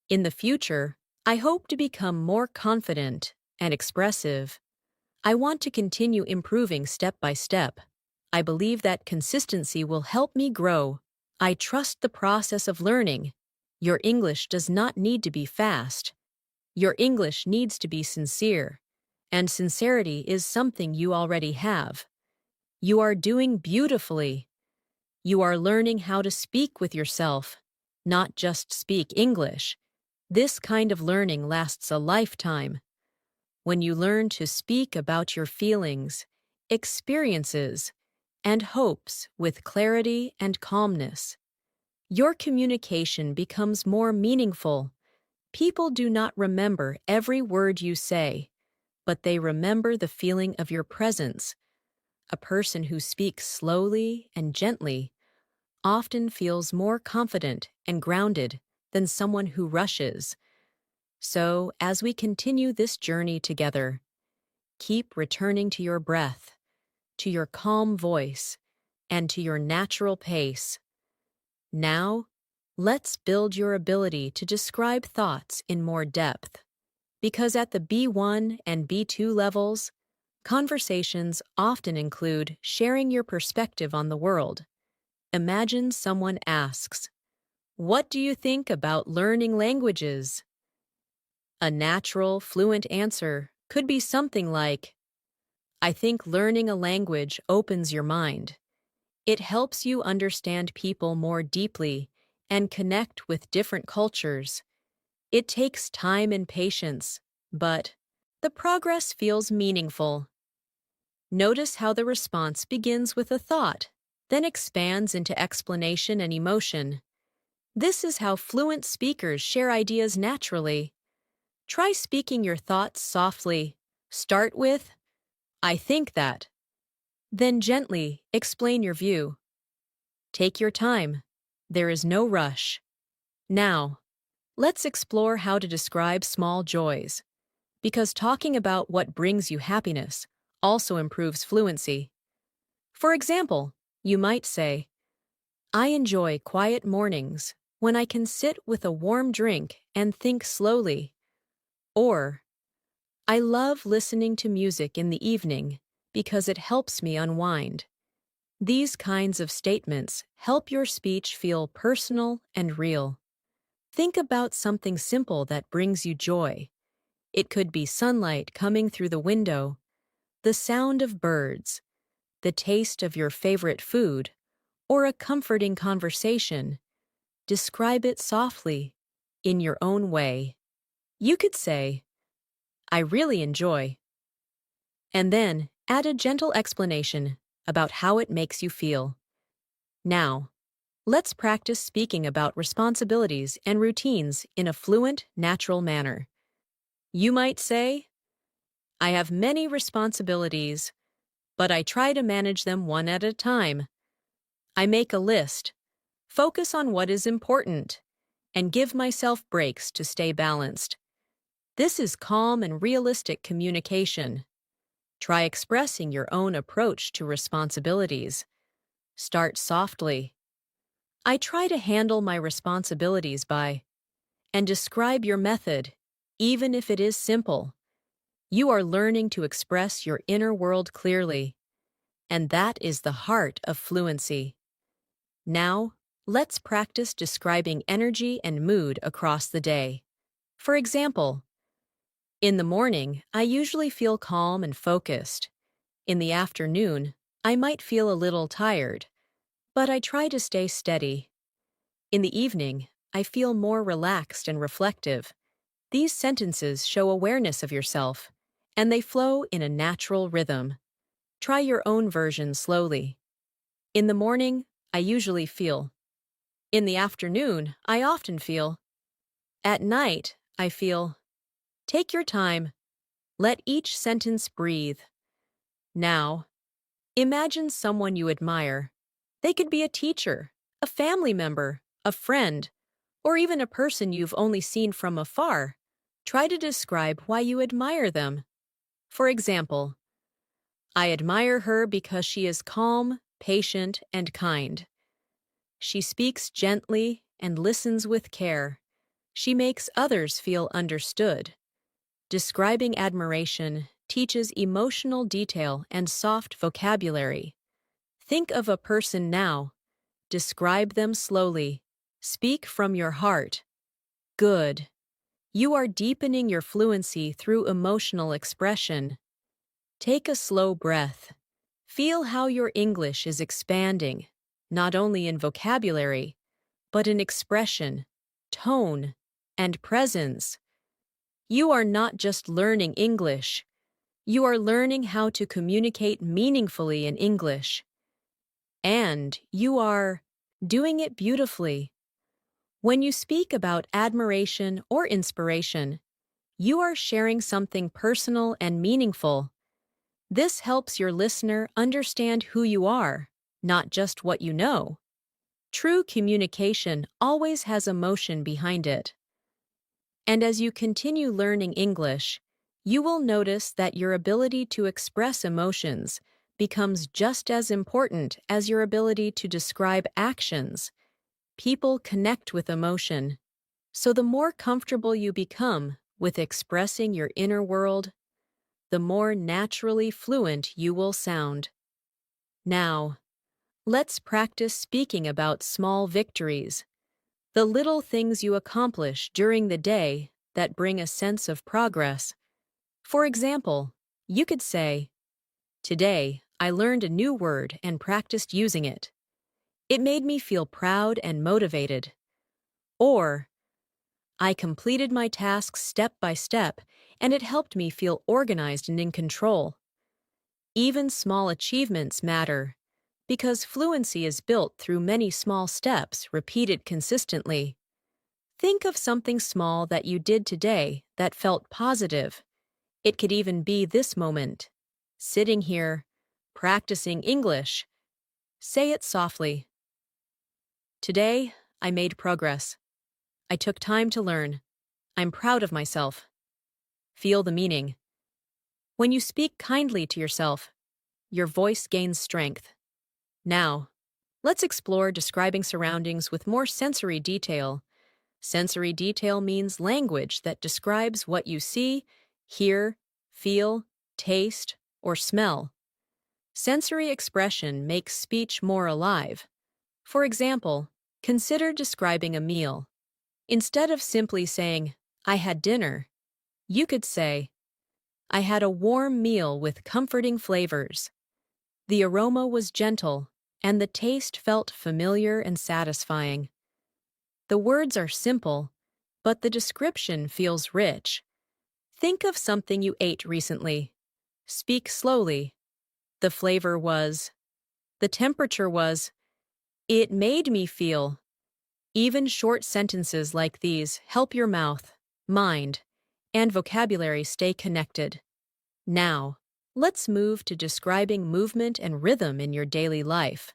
In the future, I hope to become more confident and expressive. I want to continue improving step by step. I believe that consistency will help me grow. I trust the process of learning. Your English does not need to be fast. Your English needs to be sincere. And sincerity is something you already have. You are doing beautifully. You are learning how to speak with yourself, not just speak English. This kind of learning lasts a lifetime. When you learn to speak about your feelings, experiences, and hopes with clarity and calmness, your communication becomes more meaningful. People do not remember every word you say, but they remember the feeling of your presence. A person who speaks slowly and gently often feels more confident and grounded than someone who rushes. So, as we continue this journey together, keep returning to your breath. to your calm voice, and to your natural pace. Now, let's build your ability to describe thoughts in more depth. Because at the B1 and B2 levels, conversations often include sharing your perspective on the world. Imagine someone asks, "What do you think about learning languages?" A natural, fluent answer could be something like, "I think learning a language opens your mind. It helps you understand people more deeply and connect with different cultures. It takes time and patience, but the progress feels meaningful." Notice how the response begins with a thought, then expands into explanation and emotion. This is how fluent speakers share ideas naturally. Try speaking your thoughts softly. Start with, "I think that." Then gently explain your view. Take your time. There is no rush. Now, let's explore how to describe small joys, because talking about what brings you happiness also improves fluency. For example, you might say, "I enjoy quiet mornings when I can sit with a warm drink and think slowly." Or, "I love listening to music in the evening because it helps me unwind." These kinds of statements help your speech feel personal and real. Think about something simple that brings you joy. It could be sunlight coming through the window, the sound of birds, the taste of your favorite food, or a comforting conversation. Describe it softly, in your own way. You could say, "I really enjoy," and then add a gentle explanation about how it makes you feel. Now, let's practice speaking about responsibilities and routines in a fluent, natural manner. You might say, "I have many responsibilities, but I try to manage them one at a time. I make a list, focus on what is important, and give myself breaks to stay balanced." This is calm and realistic communication. Try expressing your own approach to responsibilities. Start softly. "I try to handle my responsibilities by," and describe your method, even if it is simple. You are learning to express your inner world clearly, and that is the heart of fluency. Now, let's practice describing energy and mood across the day. For example, in the morning, I usually feel calm and focused. In the afternoon, I might feel a little tired, but I try to stay steady. In the evening, I feel more relaxed and reflective. These sentences show awareness of yourself, and they flow in a natural rhythm. Try your own version slowly. In the morning, I usually feel. In the afternoon, I often feel. At night, I feel. Take your time. Let each sentence breathe. Now, imagine someone you admire. They could be a teacher, a family member, a friend, or even a person you've only seen from afar. Try to describe why you admire them. For example, "I admire her because she is calm, patient, and kind. She speaks gently and listens with care. She makes others feel understood." Describing admiration teaches emotional detail and soft vocabulary. Think of a person now. Describe them slowly. Speak from your heart. Good. You are deepening your fluency through emotional expression. Take a slow breath. Feel how your English is expanding, not only in vocabulary, but in expression, tone, and presence. You are not just learning English. You are learning how to communicate meaningfully in English. And you are doing it beautifully. When you speak about admiration or inspiration, you are sharing something personal and meaningful. This helps your listener understand who you are, not just what you know. True communication always has emotion behind it. And as you continue learning English, you will notice that your ability to express emotions becomes just as important as your ability to describe actions. People connect with emotion, so the more comfortable you become with expressing your inner world, the more naturally fluent you will sound. Now, let's practice speaking about small victories, the little things you accomplish during the day that bring a sense of progress. For example, you could say, "Today, I learned a new word and practiced using it. It made me feel proud and motivated." Or, "I completed my tasks step by step, and it helped me feel organized and in control." Even small achievements matter, because fluency is built through many small steps repeated consistently. Think of something small that you did today that felt positive. It could even be this moment. Sitting here, practicing English. Say it softly. "Today, I made progress. I took time to learn. I'm proud of myself." Feel the meaning. When you speak kindly to yourself, your voice gains strength. Now, let's explore describing surroundings with more sensory detail. Sensory detail means language that describes what you see, hear, feel, taste, or smell. Sensory expression makes speech more alive. For example, consider describing a meal. Instead of simply saying, "I had dinner," you could say, "I had a warm meal with comforting flavors. The aroma was gentle, and the taste felt familiar and satisfying." The words are simple, but the description feels rich. Think of something you ate recently. Speak slowly. "The flavor was," "the temperature was," "it made me feel." Even short sentences like these help your mouth, mind, and vocabulary stay connected. Now, let's move to describing movement and rhythm in your daily life.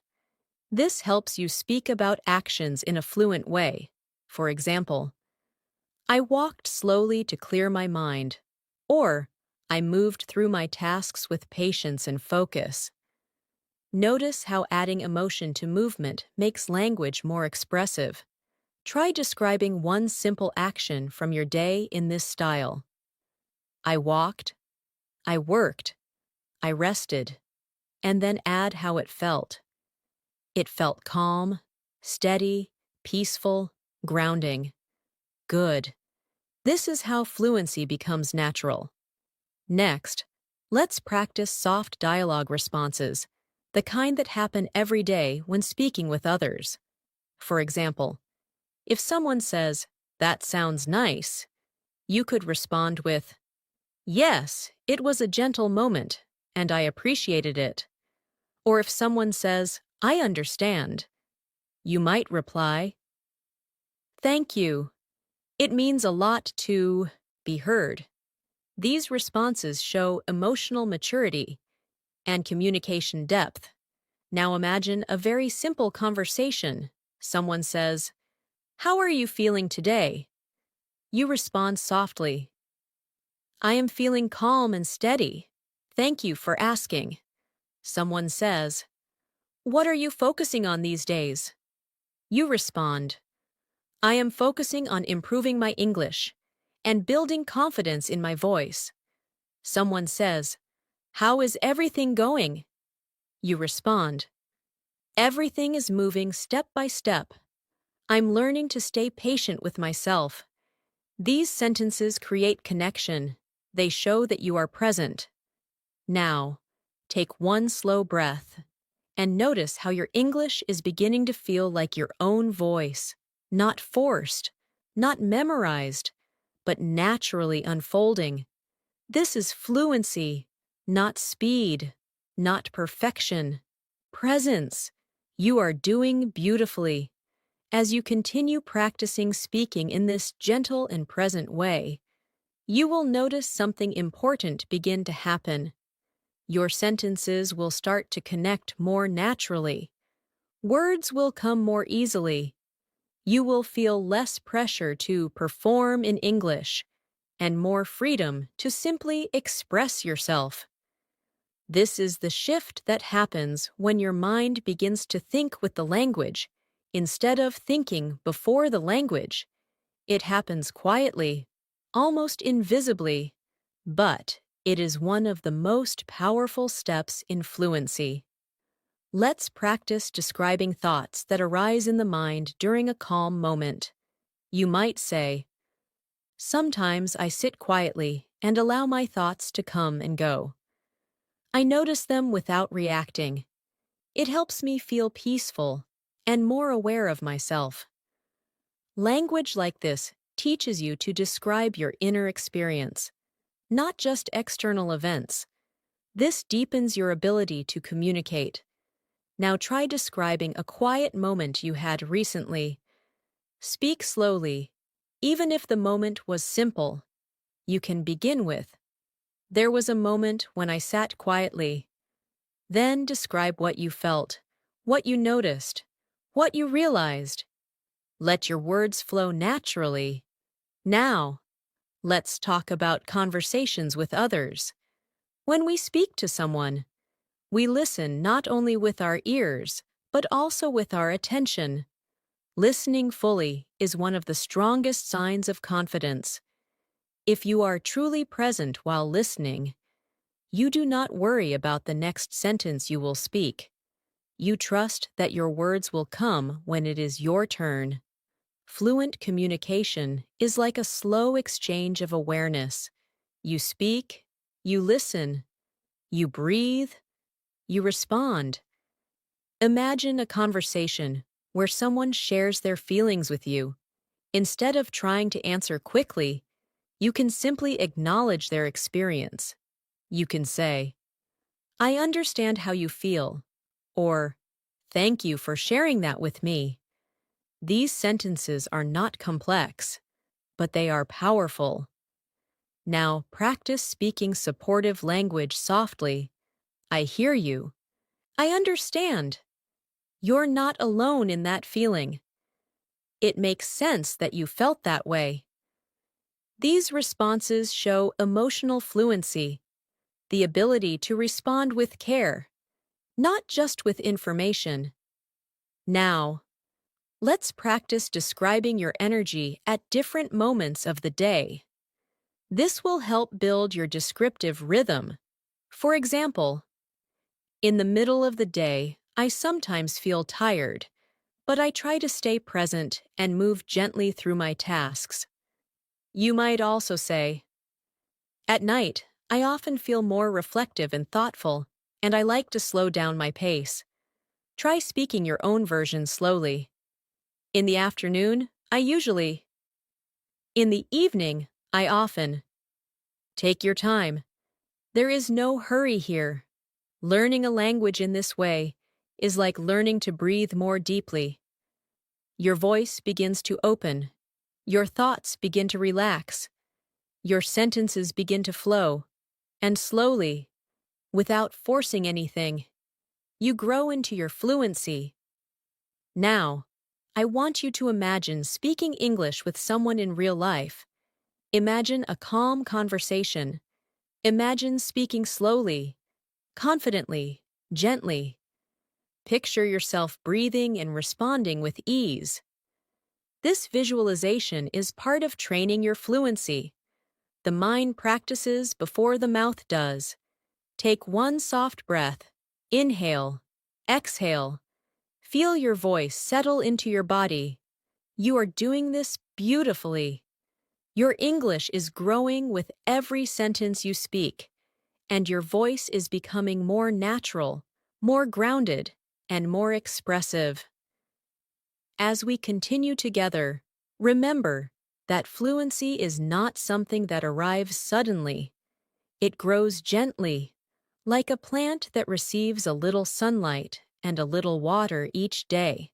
This helps you speak about actions in a fluent way. For example, "I walked slowly to clear my mind," or "I moved through my tasks with patience and focus." Notice how adding emotion to movement makes language more expressive. Try describing one simple action from your day in this style. "I walked," "I worked," "I rested," and then add how it felt. "It felt calm, steady, peaceful, grounding." Good. This is how fluency becomes natural. Next, let's practice soft dialogue responses, the kind that happen every day when speaking with others. For example, if someone says, "That sounds nice," you could respond with, "Yes, it was a gentle moment, and I appreciated it." Or if someone says, "I understand," you might reply, "Thank you. It means a lot to be heard." These responses show emotional maturity and communication depth. Now imagine a very simple conversation. Someone says, "How are you feeling today?" You respond softly, "I am feeling calm and steady. Thank you for asking." Someone says, "What are you focusing on these days?" You respond, "I am focusing on improving my English and building confidence in my voice." Someone says, "How is everything going?" You respond, "Everything is moving step by step. I'm learning to stay patient with myself." These sentences create connection. They show that you are present. Now, take one slow breath and notice how your English is beginning to feel like your own voice, not forced, not memorized, but naturally unfolding. This is fluency, not speed, not perfection. Presence. You are doing beautifully. As you continue practicing speaking in this gentle and present way, you will notice something important begin to happen. Your sentences will start to connect more naturally. Words will come more easily. You will feel less pressure to perform in English and more freedom to simply express yourself. This is the shift that happens when your mind begins to think with the language instead of thinking before the language. It happens quietly, almost invisibly, but it is one of the most powerful steps in fluency. Let's practice describing thoughts that arise in the mind during a calm moment. You might say, "Sometimes I sit quietly and allow my thoughts to come and go. I notice them without reacting. It helps me feel peaceful and more aware of myself." Language like this teaches you to describe your inner experience, not just external events. This deepens your ability to communicate. Now try describing a quiet moment you had recently. Speak slowly, even if the moment was simple. You can begin with, "There was a moment when I sat quietly." Then describe what you felt, what you noticed, what you realized. Let your words flow naturally. Now, let's talk about conversations with others. When we speak to someone, we listen not only with our ears, but also with our attention. Listening fully is one of the strongest signs of confidence. If you are truly present while listening, you do not worry about the next sentence you will speak. You trust that your words will come when it is your turn. Fluent communication is like a slow exchange of awareness. You speak, you listen, you breathe, you respond. Imagine a conversation where someone shares their feelings with you. Instead of trying to answer quickly, you can simply acknowledge their experience. You can say, "I understand how you feel," or "Thank you for sharing that with me." These sentences are not complex, but they are powerful. Now practice speaking supportive language softly. "I hear you. I understand. You're not alone in that feeling. It makes sense that you felt that way." These responses show emotional fluency, the ability to respond with care, not just with information. Now, let's practice describing your energy at different moments of the day. This will help build your descriptive rhythm. For example, "In the middle of the day, I sometimes feel tired, but I try to stay present and move gently through my tasks." You might also say, "At night, I often feel more reflective and thoughtful, and I like to slow down my pace." Try speaking your own version slowly. "In the afternoon, I usually." "In the evening, I often." Take your time. There is no hurry here. Learning a language in this way is like learning to breathe more deeply. Your voice begins to open. Your thoughts begin to relax. Your sentences begin to flow. And slowly, without forcing anything, you grow into your fluency. Now, I want you to imagine speaking English with someone in real life. Imagine a calm conversation. Imagine speaking slowly, confidently, gently. Picture yourself breathing and responding with ease. This visualization is part of training your fluency. The mind practices before the mouth does. Take one soft breath. Inhale. Exhale. Feel your voice settle into your body. You are doing this beautifully. Your English is growing with every sentence you speak, and your voice is becoming more natural, more grounded, and more expressive. As we continue together, remember that fluency is not something that arrives suddenly. It grows gently, like a plant that receives a little sunlight and a little water each day.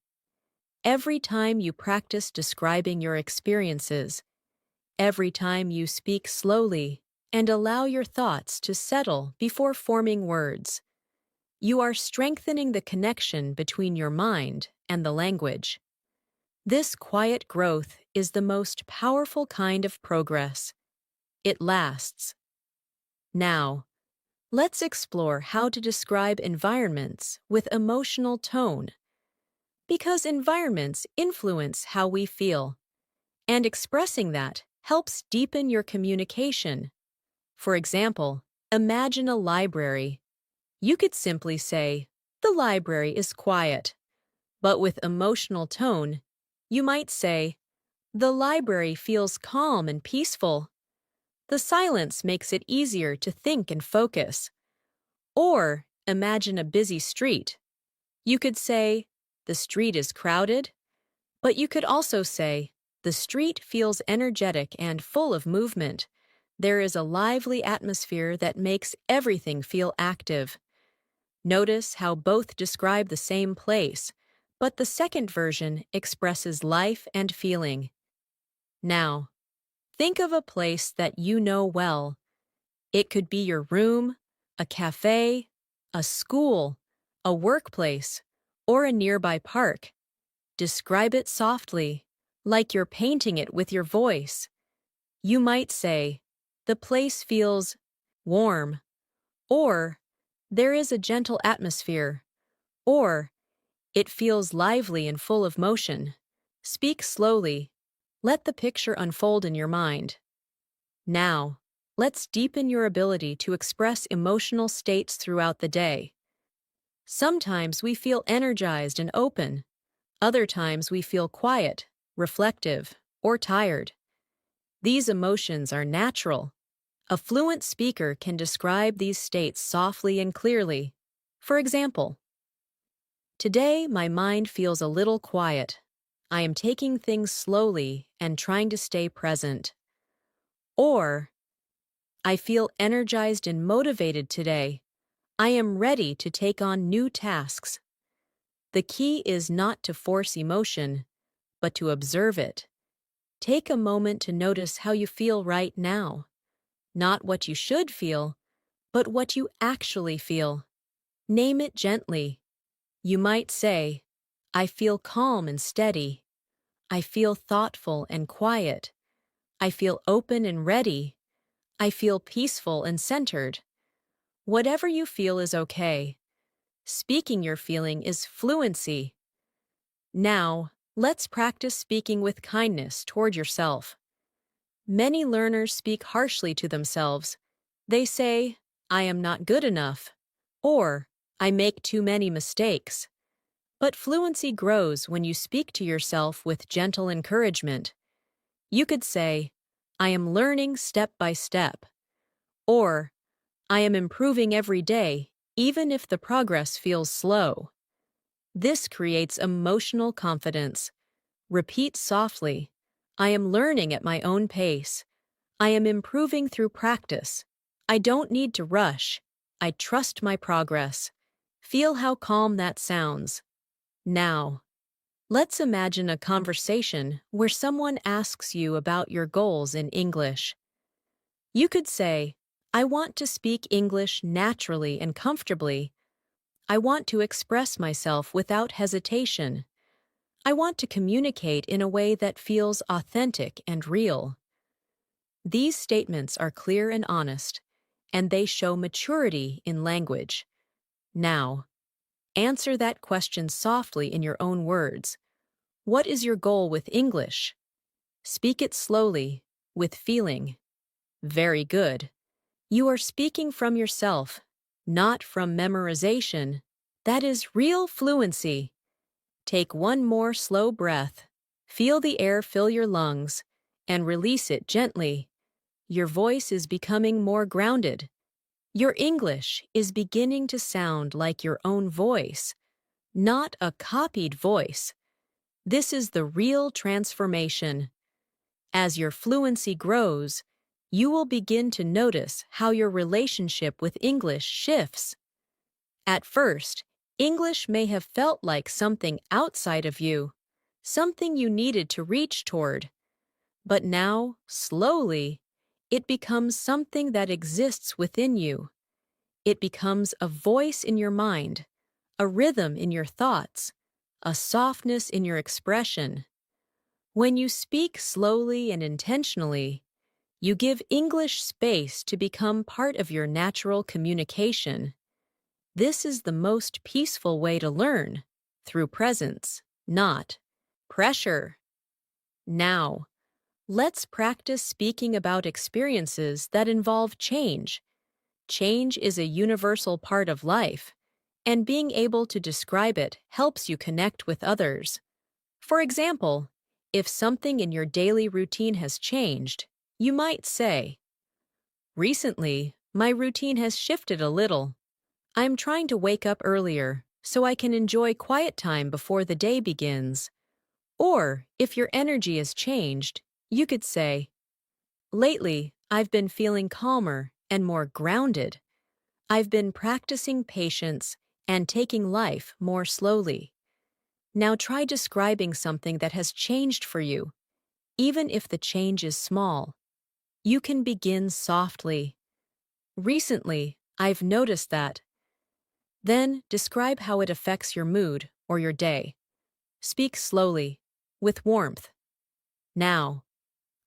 Every time you practice describing your experiences, every time you speak slowly and allow your thoughts to settle before forming words, you are strengthening the connection between your mind and the language. This quiet growth is the most powerful kind of progress. It lasts. Now, let's explore how to describe environments with emotional tone. Because environments influence how we feel, and expressing that helps deepen your communication. For example, imagine a library. You could simply say, "The library is quiet." But with emotional tone, you might say, "The library feels calm and peaceful." The silence makes it easier to think and focus. Or imagine a busy street. You could say, "The street is crowded," but you could also say, "The street feels energetic and full of movement." There is a lively atmosphere that makes everything feel active. Notice how both describe the same place, but the second version expresses life and feeling. Now, think of a place that you know well. It could be your room, a cafe, a school, a workplace, or a nearby park. Describe it softly, like you're painting it with your voice. You might say, "The place feels warm," or "There is a gentle atmosphere," or "It feels lively and full of motion." Speak slowly. Let the picture unfold in your mind. Now, let's deepen your ability to express emotional states throughout the day. Sometimes we feel energized and open. Other times we feel quiet, reflective, or tired. These emotions are natural. A fluent speaker can describe these states softly and clearly. For example, "Today my mind feels a little quiet. I am taking things slowly and trying to stay present." Or, "I feel energized and motivated today. I am ready to take on new tasks." The key is not to force emotion, but to observe it. Take a moment to notice how you feel right now. Not what you should feel, but what you actually feel. Name it gently. You might say, "I feel calm and steady." "I feel thoughtful and quiet." "I feel open and ready." "I feel peaceful and centered." Whatever you feel is okay. Speaking your feeling is fluency. Now, let's practice speaking with kindness toward yourself. Many learners speak harshly to themselves. They say, "I am not good enough," or "I make too many mistakes." But fluency grows when you speak to yourself with gentle encouragement. You could say, "I am learning step by step," or "I am improving every day, even if the progress feels slow." This creates emotional confidence. Repeat softly, "I am learning at my own pace. I am improving through practice. I don't need to rush. I trust my progress." Feel how calm that sounds. Now, let's imagine a conversation where someone asks you about your goals in English. You could say, "I want to speak English naturally and comfortably. I want to express myself without hesitation. I want to communicate in a way that feels authentic and real." These statements are clear and honest, and they show maturity in language. Now, answer that question softly in your own words. What is your goal with English? Speak it slowly, with feeling. Very good. You are speaking from yourself, not from memorization. That is real fluency. Take one more slow breath. Feel the air fill your lungs, and release it gently. Your voice is becoming more grounded. Your English is beginning to sound like your own voice, not a copied voice. This is the real transformation. As your fluency grows, you will begin to notice how your relationship with English shifts. At first, English may have felt like something outside of you, something you needed to reach toward. But now, slowly, it becomes something that exists within you. It becomes a voice in your mind, a rhythm in your thoughts, a softness in your expression. When you speak slowly and intentionally, You give English space to become part of your natural communication. This is the most peaceful way to learn, through presence, not pressure. Now, let's practice speaking about experiences that involve change. Change is a universal part of life, and being able to describe it helps you connect with others. For example, if something in your daily routine has changed, you might say, "Recently, my routine has shifted a little. I'm trying to wake up earlier so I can enjoy quiet time before the day begins." Or, if your energy has changed, you could say, "Lately, I've been feeling calmer and more grounded. I've been practicing patience and taking life more slowly." Now try describing something that has changed for you, even if the change is small. You can begin softly. "Recently, I've noticed that." Then describe how it affects your mood or your day. Speak slowly, with warmth. Now,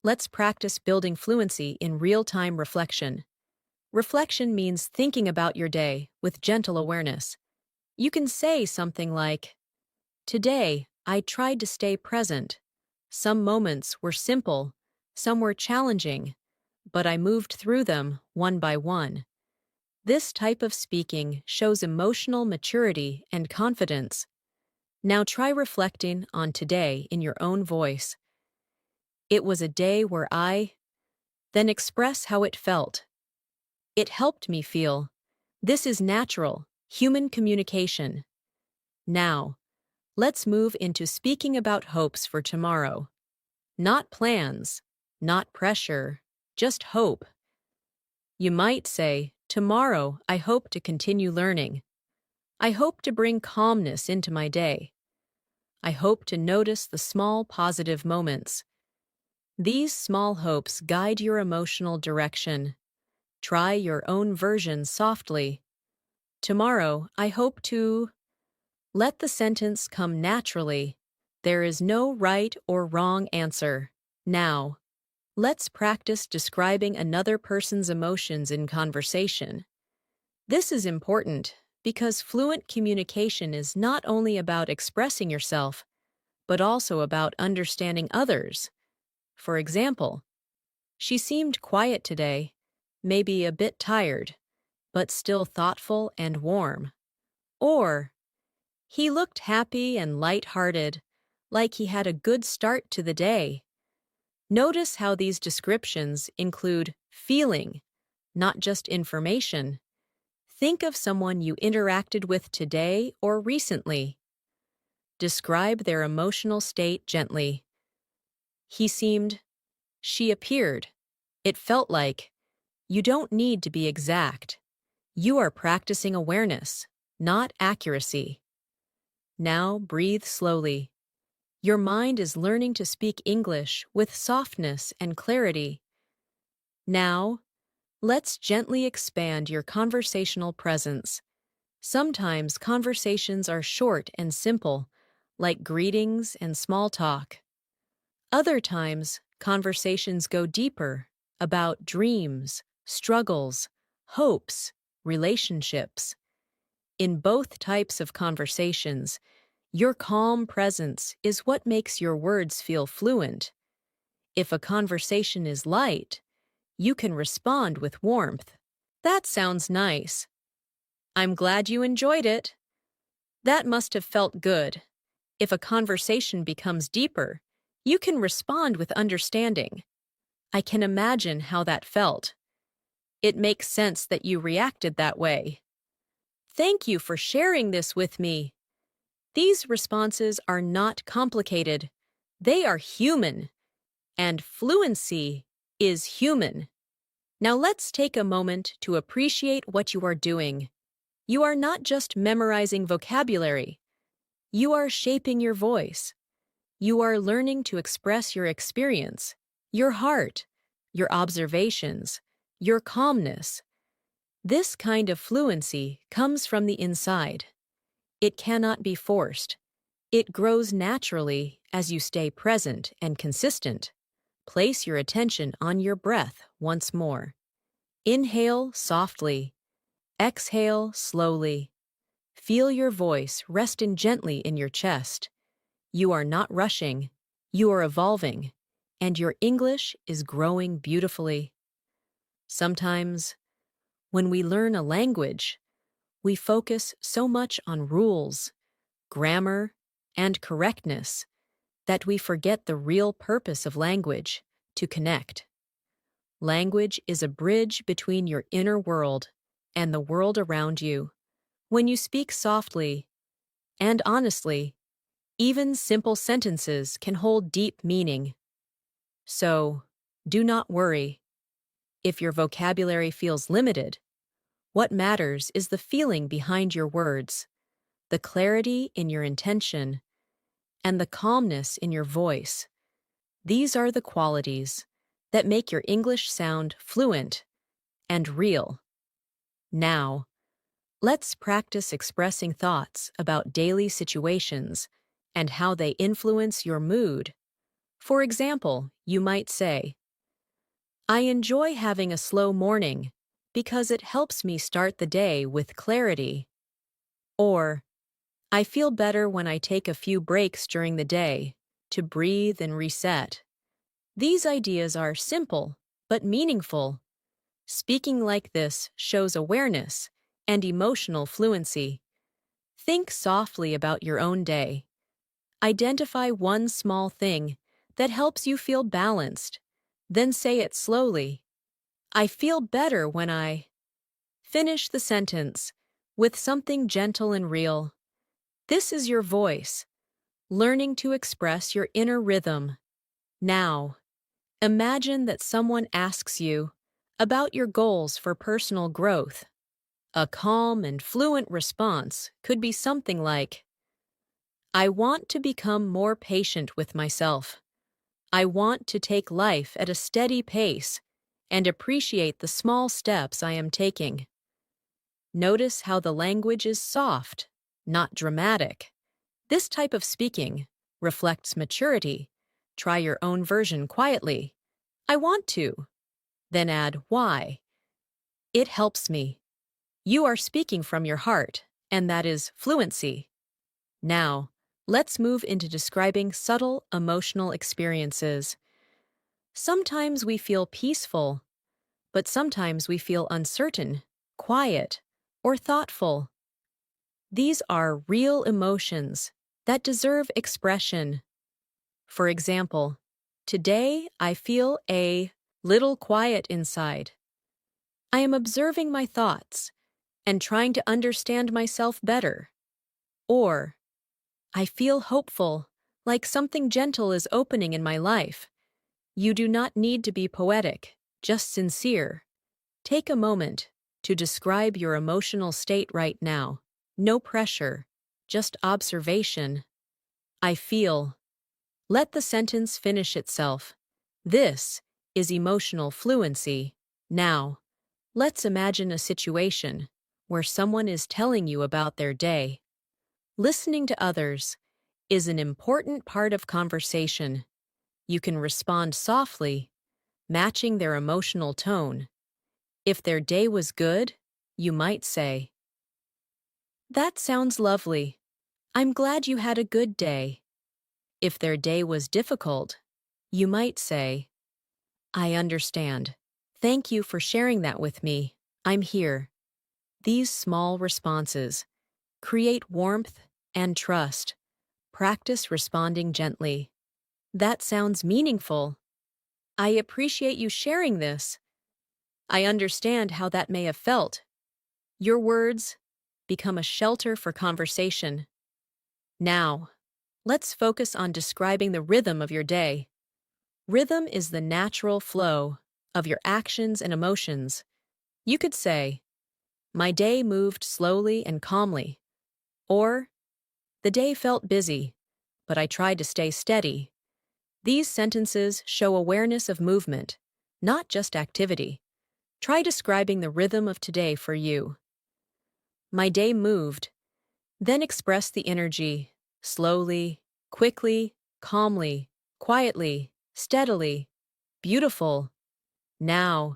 let's practice building fluency in real-time reflection. Reflection means thinking about your day with gentle awareness. You can say something like, "Today, I tried to stay present. Some moments were simple, some were challenging, but I moved through them one by one." This type of speaking shows emotional maturity and confidence. Now try reflecting on today in your own voice. "It was a day where I..." Then express how it felt. "It helped me feel." This is natural, human communication. Now, let's move into speaking about hopes for tomorrow. Not plans, not pressure, just hope. You might say, "Tomorrow, I hope to continue learning. I hope to bring calmness into my day. I hope to notice the small positive moments." These small hopes guide your emotional direction. Try your own version softly. "Tomorrow, I hope to..." Let the sentence come naturally. There is no right or wrong answer. Now, let's practice describing another person's emotions in conversation. This is important because fluent communication is not only about expressing yourself, but also about understanding others. For example, "She seemed quiet today, maybe a bit tired, but still thoughtful and warm." Or, "He looked happy and light-hearted, like he had a good start to the day." Notice how these descriptions include feeling, not just information. Think of someone you interacted with today or recently. Describe their emotional state gently. "He seemed..." "She appeared." "It felt like..." You don't need to be exact. You are practicing awareness, not accuracy. Now breathe slowly. Your mind is learning to speak English with softness and clarity. Now, let's gently expand your conversational presence. Sometimes conversations are short and simple, like greetings and small talk. Other times, conversations go deeper, about dreams, struggles, hopes, relationships. In both types of conversations, your calm presence is what makes your words feel fluent. If a conversation is light, you can respond with warmth. "That sounds nice." "I'm glad you enjoyed it." "That must have felt good." If a conversation becomes deeper, you can respond with understanding. "I can imagine how that felt." "It makes sense that you reacted that way." "Thank you for sharing this with me." These responses are not complicated. They are human. And fluency is human. Now let's take a moment to appreciate what you are doing. You are not just memorizing vocabulary. You are shaping your voice. You are learning to express your experience, your heart, your observations, your calmness. This kind of fluency comes from the inside. It cannot be forced. It grows naturally as you stay present and consistent. Place your attention on your breath once more. Inhale softly. Exhale slowly. Feel your voice resting gently in your chest. You are not rushing. You are evolving. And your English is growing beautifully. Sometimes, when we learn a language, we focus so much on rules, grammar, and correctness that we forget the real purpose of language, to connect. Language is a bridge between your inner world and the world around you. When you speak softly and honestly, even simple sentences can hold deep meaning. So, do not worry. If your vocabulary feels limited, what matters is the feeling behind your words, the clarity in your intention, and the calmness in your voice. These are the qualities that make your English sound fluent and real. Now, let's practice expressing thoughts about daily situations and how they influence your mood. For example, you might say, I enjoy having a slow morning because it helps me start the day with clarity. Or, I feel better when I take a few breaks during the day to breathe and reset. These ideas are simple but meaningful. Speaking like this shows awareness and emotional fluency. Think softly about your own day. Identify one small thing that helps you feel balanced. Then say it slowly. I feel better when I finish the sentence with something gentle and real. This is your voice, learning to express your inner rhythm. Now, imagine that someone asks you about your goals for personal growth. A calm and fluent response could be something like, I want to become more patient with myself. I want to take life at a steady pace and appreciate the small steps I am taking. Notice how the language is soft, not dramatic. This type of speaking reflects maturity. Try your own version quietly. I want to. Then add why. It helps me. You are speaking from your heart, and that is fluency. Now, let's move into describing subtle emotional experiences. Sometimes we feel peaceful, but sometimes we feel uncertain, quiet, or thoughtful. These are real emotions that deserve expression. For example, today I feel a little quiet inside. I am observing my thoughts and trying to understand myself better. Or, I feel hopeful, like something gentle is opening in my life. You do not need to be poetic, just sincere. Take a moment to describe your emotional state right now. No pressure, just observation. I feel. Let the sentence finish itself. This is emotional fluency. Now, let's imagine a situation where someone is telling you about their day. Listening to others is an important part of conversation. You can respond softly, matching their emotional tone. If their day was good, you might say, that sounds lovely. I'm glad you had a good day. If their day was difficult, you might say, I understand. Thank you for sharing that with me. I'm here. These small responses create warmth and trust. Practice responding gently. That sounds meaningful. I appreciate you sharing this. I understand how that may have felt. Your words become a shelter for conversation. Now, let's focus on describing the rhythm of your day. Rhythm is the natural flow of your actions and emotions. You could say, my day moved slowly and calmly. Or, the day felt busy, but I tried to stay steady. These sentences show awareness of movement, not just activity. Try describing the rhythm of today for you. My day moved. Then express the energy, slowly, quickly, calmly, quietly, steadily. Beautiful. Now,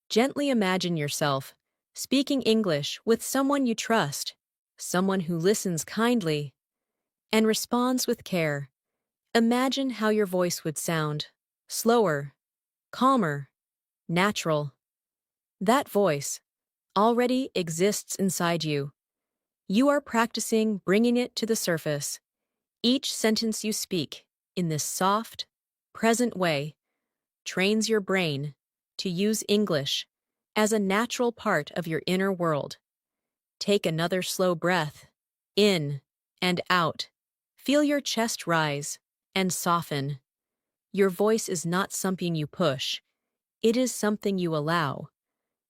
gently imagine yourself speaking English with someone you trust, someone who listens kindly and responds with care. Imagine how your voice would sound. Slower, calmer, natural. That voice already exists inside you. You are practicing bringing it to the surface. Each sentence you speak, in this soft, present way, trains your brain to use English as a natural part of your inner world. Take another slow breath, in and out. Feel your chest rise and soften. Your voice is not something you push, it is something you allow.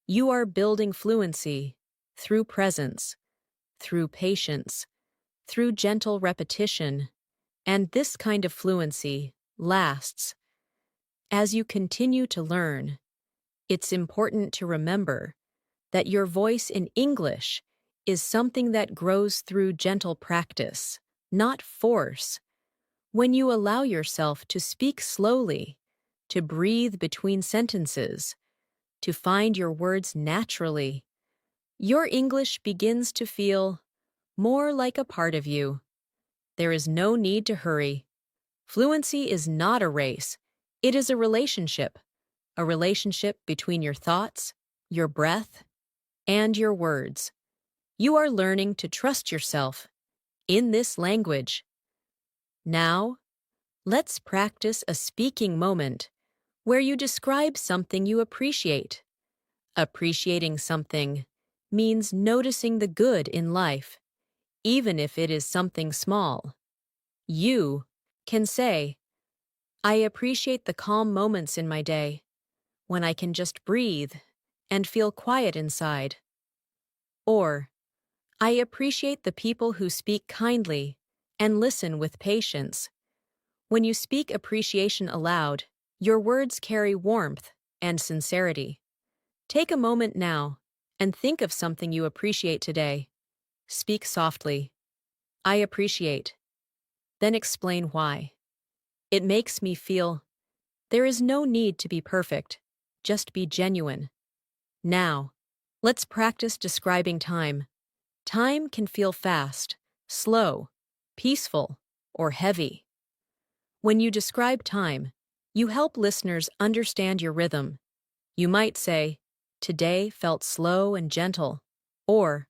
You are building fluency through presence, through patience, through gentle repetition, and this kind of fluency lasts. As you continue to learn, it's important to remember that your voice in English is something that grows through gentle practice, not force. When you allow yourself to speak slowly, to breathe between sentences, to find your words naturally, your English begins to feel more like a part of you. There is no need to hurry. Fluency is not a race. It is a relationship between your thoughts, your breath, and your words. You are learning to trust yourself in this language. Now, let's practice a speaking moment where you describe something you appreciate. Appreciating something means noticing the good in life, even if it is something small. You can say, I appreciate the calm moments in my day, when I can just breathe and feel quiet inside. Or, I appreciate the people who speak kindly and listen with patience. When you speak appreciation aloud, your words carry warmth and sincerity. Take a moment now and think of something you appreciate today. Speak softly. I appreciate. Then explain why. It makes me feel. There is no need to be perfect. Just be genuine. Now, let's practice describing time. Time can feel fast, slow, peaceful, or heavy. When you describe time, you help listeners understand your rhythm. You might say, today felt slow and gentle, or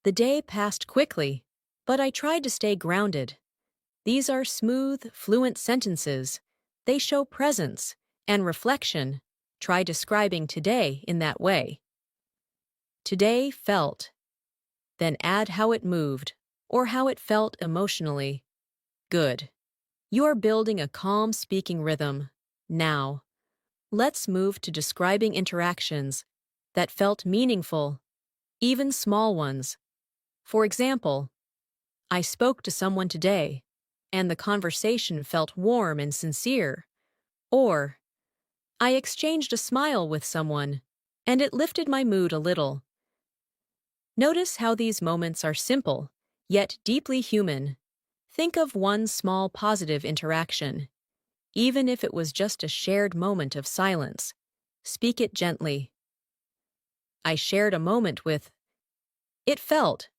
the day passed quickly, but I tried to stay grounded. These are smooth, fluent sentences. They show presence and reflection. Try describing today in that way. Today felt. Then add how it moved or how it felt emotionally. Good. You are building a calm speaking rhythm. Now, let's move to describing interactions that felt meaningful, even small ones. For example, I spoke to someone today, and the conversation felt warm and sincere. Or, I exchanged a smile with someone, and it lifted my mood a little. Notice how these moments are simple, yet deeply human. Think of one small positive interaction, even if it was just a shared moment of silence. Speak it gently. I shared a moment with. It felt.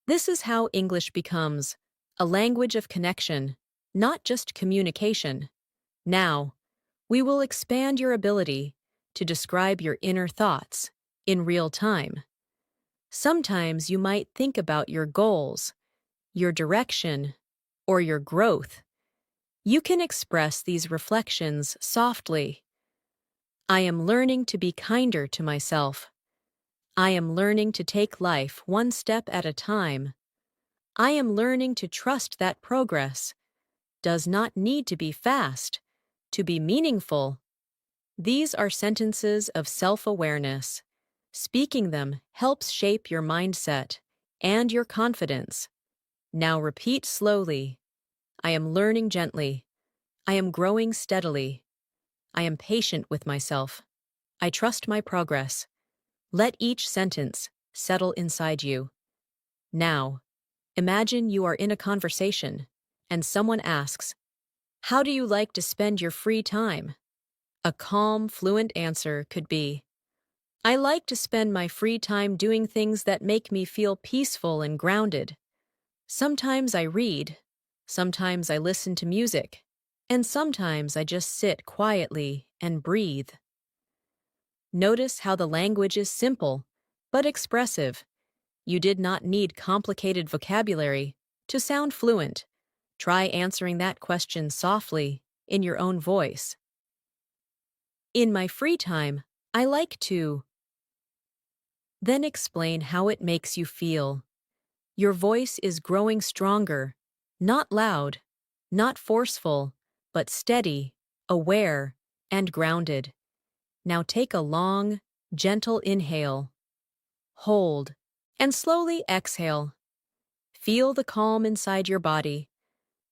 This is how English becomes a language of connection, not just communication. Now, we will expand your ability to describe your inner thoughts in real time. Sometimes you might think about your goals, your direction, or your growth. You can express these reflections softly. I am learning to be kinder to myself. I am learning to take life one step at a time. I am learning to trust that progress does not need to be fast to be meaningful. These are sentences of self-awareness. Speaking them helps shape your mindset and your confidence. Now repeat slowly. I am learning gently. I am growing steadily. I am patient with myself. I trust my progress. Let each sentence settle inside you. Now, imagine you are in a conversation and someone asks, how do you like to spend your free time? A calm, fluent answer could be, I like to spend my free time doing things that make me feel peaceful and grounded. Sometimes I read, sometimes I listen to music, and sometimes I just sit quietly and breathe. Notice how the language is simple, but expressive. You did not need complicated vocabulary to sound fluent. Try answering that question softly, in your own voice. In my free time, I like to. Then explain how it makes you feel. Your voice is growing stronger, not loud, not forceful, but steady, aware, and grounded. Now take a long, gentle inhale, hold, and slowly exhale. Feel the calm inside your body.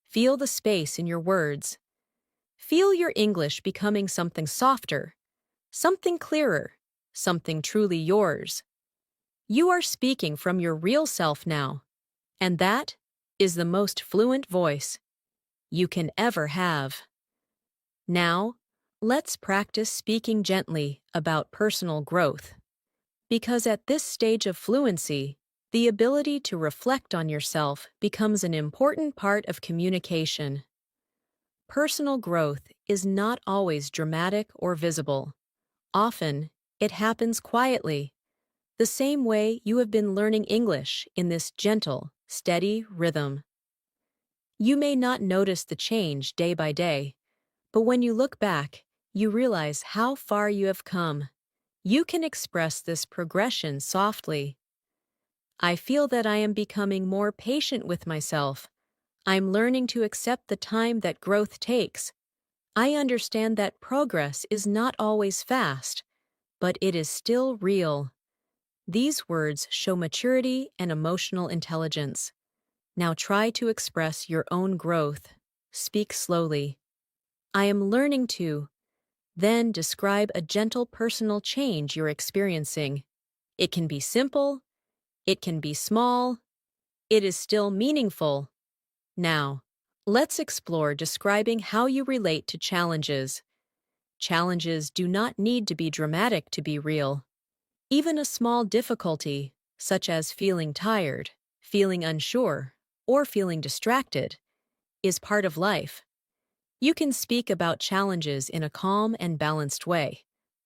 Feel the space in your words. Feel your English becoming something softer, something clearer, something truly yours. You are speaking from your real self now, and that is the most fluent voice you can ever have. Now, let's practice speaking gently about personal growth. Because at this stage of fluency, the ability to reflect on yourself becomes an important part of communication. Personal growth is not always dramatic or visible. Often, it happens quietly, the same way you have been learning English in this gentle, steady rhythm. You may not notice the change day by day, but when you look back, you realize how far you have come. You can express this progression softly. I feel that I am becoming more patient with myself. I'm learning to accept the time that growth takes. I understand that progress is not always fast, but it is still real. These words show maturity and emotional intelligence. Now try to express your own growth. Speak slowly. I am learning to. Then describe a gentle personal change you're experiencing. It can be simple. It can be small. It is still meaningful. Now, let's explore describing how you relate to challenges. Challenges do not need to be dramatic to be real. Even a small difficulty, such as feeling tired, feeling unsure, or feeling distracted, is part of life. You can speak about challenges in a calm and balanced way.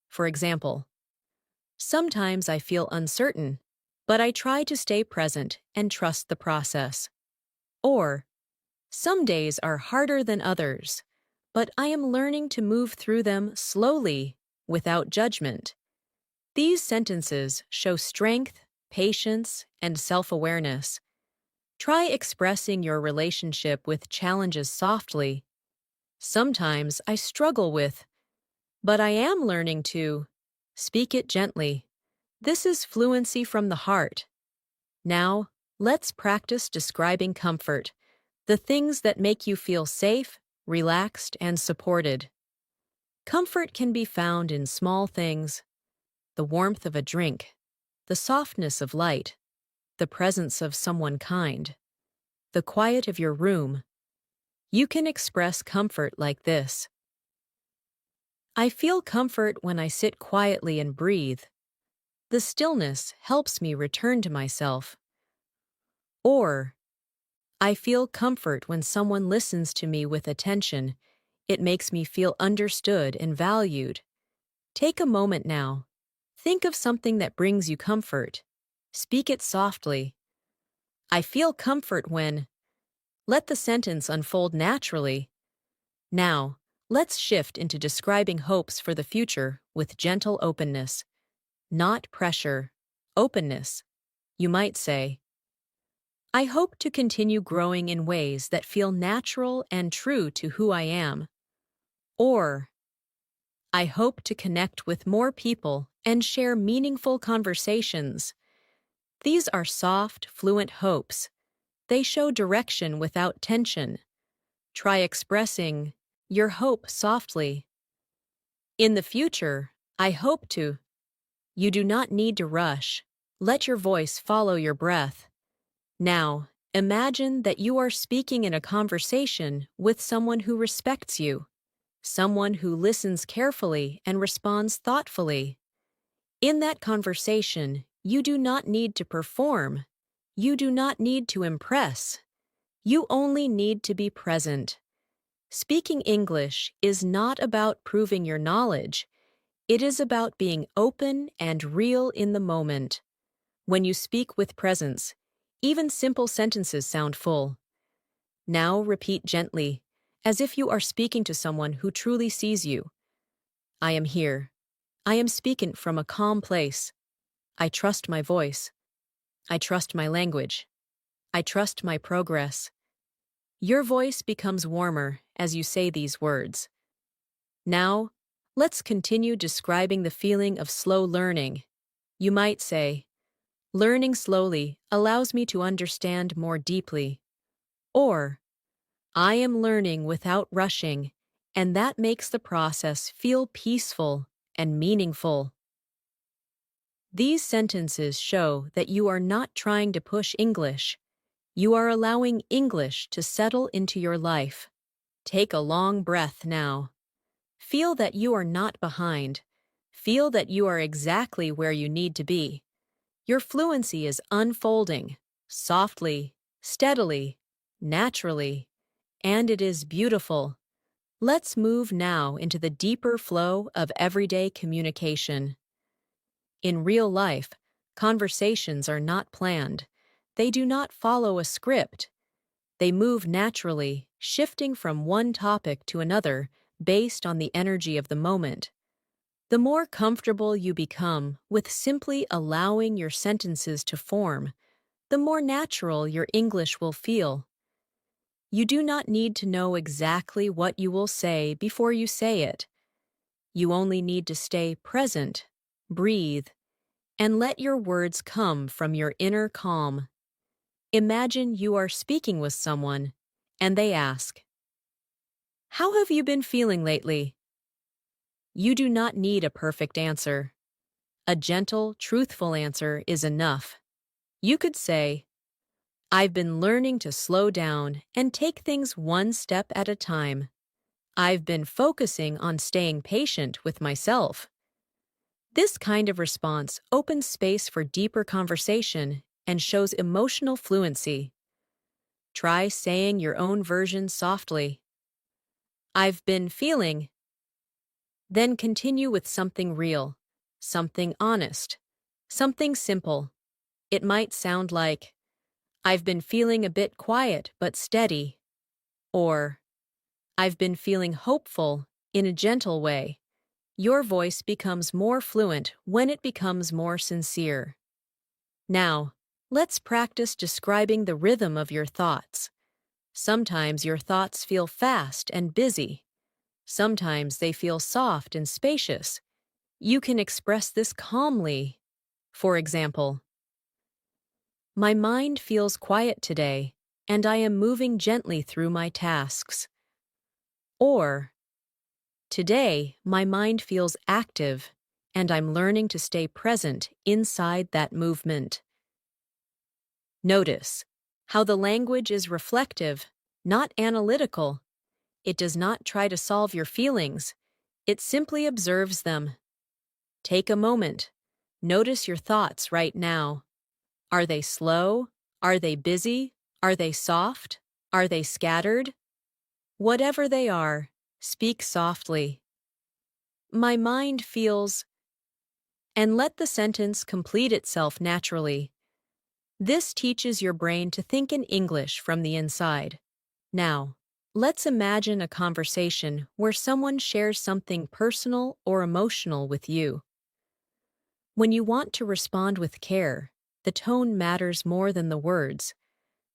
For example, sometimes I feel uncertain, but I try to stay present and trust the process. Or, some days are harder than others, but I am learning to move through them slowly, without judgment. These sentences show strength, patience, and self-awareness. Try expressing your relationship with challenges softly. Sometimes I struggle with, but I am learning to. Speak it gently. This is fluency from the heart. Now, let's practice describing comfort, the things that make you feel safe, relaxed, and supported. Comfort can be found in small things: the warmth of a drink, the softness of light, the presence of someone kind, the quiet of your room. You can express comfort like this. I feel comfort when I sit quietly and breathe. The stillness helps me return to myself. Or, I feel comfort when someone listens to me with attention. It makes me feel understood and valued. Take a moment now. Think of something that brings you comfort. Speak it softly. I feel comfort when. Let the sentence unfold naturally. Now, let's shift into describing hopes for the future with gentle openness. Not pressure. Openness. You might say, I hope to continue growing in ways that feel natural and true to who I am. Or, I hope to connect with more people and share meaningful conversations. These are soft, fluent hopes. They show direction without tension. Try expressing your hope softly. In the future, I hope to. You do not need to rush. Let your voice follow your breath. Now, imagine that you are speaking in a conversation with someone who respects you. someone who listens carefully and responds thoughtfully. In that conversation, you do not need to perform. You do not need to impress. You only need to be present. Speaking English is not about proving your knowledge. It is about being open and real in the moment. When you speak with presence, even simple sentences sound full. Now repeat gently, as if you are speaking to someone who truly sees you. I am here. I am speaking from a calm place. I trust my voice. I trust my language. I trust my progress. Your voice becomes warmer as you say these words. Now, let's continue describing the feeling of slow learning. You might say, learning slowly allows me to understand more deeply. Or, I am learning without rushing, and that makes the process feel peaceful and meaningful. These sentences show that you are not trying to push English. You are allowing English to settle into your life. Take a long breath now. Feel that you are not behind. Feel that you are exactly where you need to be. Your fluency is unfolding, softly, steadily, naturally, and it is beautiful. Let's move now into the deeper flow of everyday communication. In real life, conversations are not planned. They do not follow a script. They move naturally, shifting from one topic to another based on the energy of the moment. The more comfortable you become with simply allowing your sentences to form, the more natural your English will feel. You do not need to know exactly what you will say before you say it. You only need to stay present, breathe, and let your words come from your inner calm. Imagine you are speaking with someone, and they ask, "How have you been feeling lately?" You do not need a perfect answer. A gentle, truthful answer is enough. You could say, "I've been learning to slow down and take things one step at a time. I've been focusing on staying patient with myself." This kind of response opens space for deeper conversation and shows emotional fluency. Try saying your own version softly. "I've been feeling." Then continue with something real, something honest, something simple. It might sound like, "I've been feeling a bit quiet but steady," or "I've been feeling hopeful in a gentle way." Your voice becomes more fluent when it becomes more sincere. Now, let's practice describing the rhythm of your thoughts. Sometimes your thoughts feel fast and busy. Sometimes they feel soft and spacious. You can express this calmly. For example, "My mind feels quiet today, and I am moving gently through my tasks." Or, "Today, my mind feels active, and I'm learning to stay present inside that movement." Notice how the language is reflective, not analytical. It does not try to solve your feelings. It simply observes them. Take a moment. Notice your thoughts right now. Are they slow? Are they busy? Are they soft? Are they scattered? Whatever they are, speak softly. "My mind feels," and let the sentence complete itself naturally. This teaches your brain to think in English from the inside. Now, let's imagine a conversation where someone shares something personal or emotional with you. When you want to respond with care, the tone matters more than the words.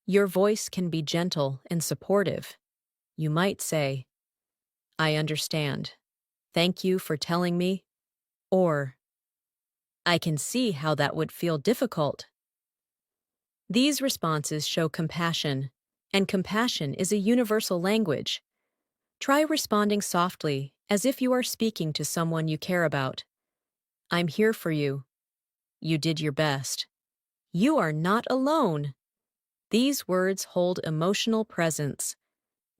Your voice can be gentle and supportive. You might say, "I understand. Thank you for telling me." Or, "I can see how that would feel difficult." These responses show compassion, and compassion is a universal language. Try responding softly, as if you are speaking to someone you care about. "I'm here for you. You did your best. You are not alone." These words hold emotional presence.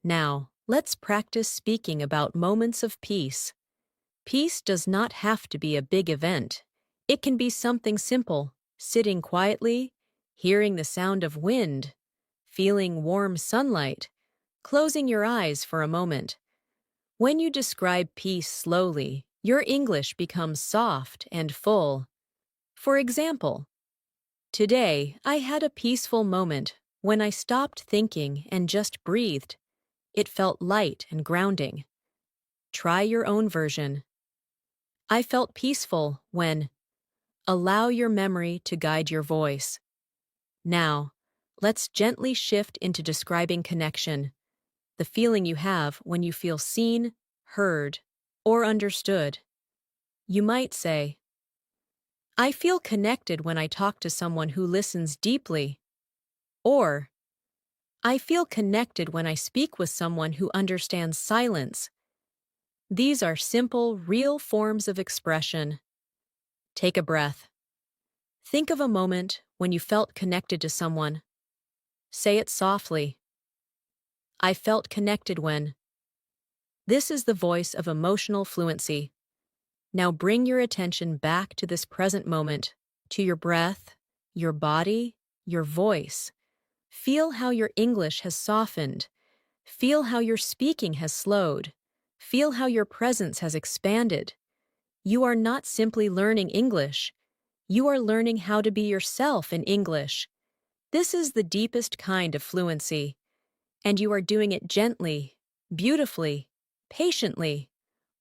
Now, let's practice speaking about moments of peace. Peace does not have to be a big event. It can be something simple, sitting quietly, hearing the sound of wind, feeling warm sunlight, closing your eyes for a moment. When you describe peace slowly, your English becomes soft and full. For example, today I had a peaceful moment when I stopped thinking and just breathed. It felt light and grounding. Try your own version. I felt peaceful when. Allow your memory to guide your voice. Now, let's gently shift into describing connection, the feeling you have when you feel seen, heard, or understood. You might say, I feel connected when I talk to someone who listens deeply. Or, I feel connected when I speak with someone who understands silence. These are simple, real forms of expression. Take a breath. Think of a moment when you felt connected to someone. Say it softly. I felt connected when. This is the voice of emotional fluency. Now bring your attention back to this present moment, to your breath, your body, your voice. Feel how your English has softened. Feel how your speaking has slowed. Feel how your presence has expanded. You are not simply learning English. You are learning how to be yourself in English. This is the deepest kind of fluency, and you are doing it gently, beautifully, patiently,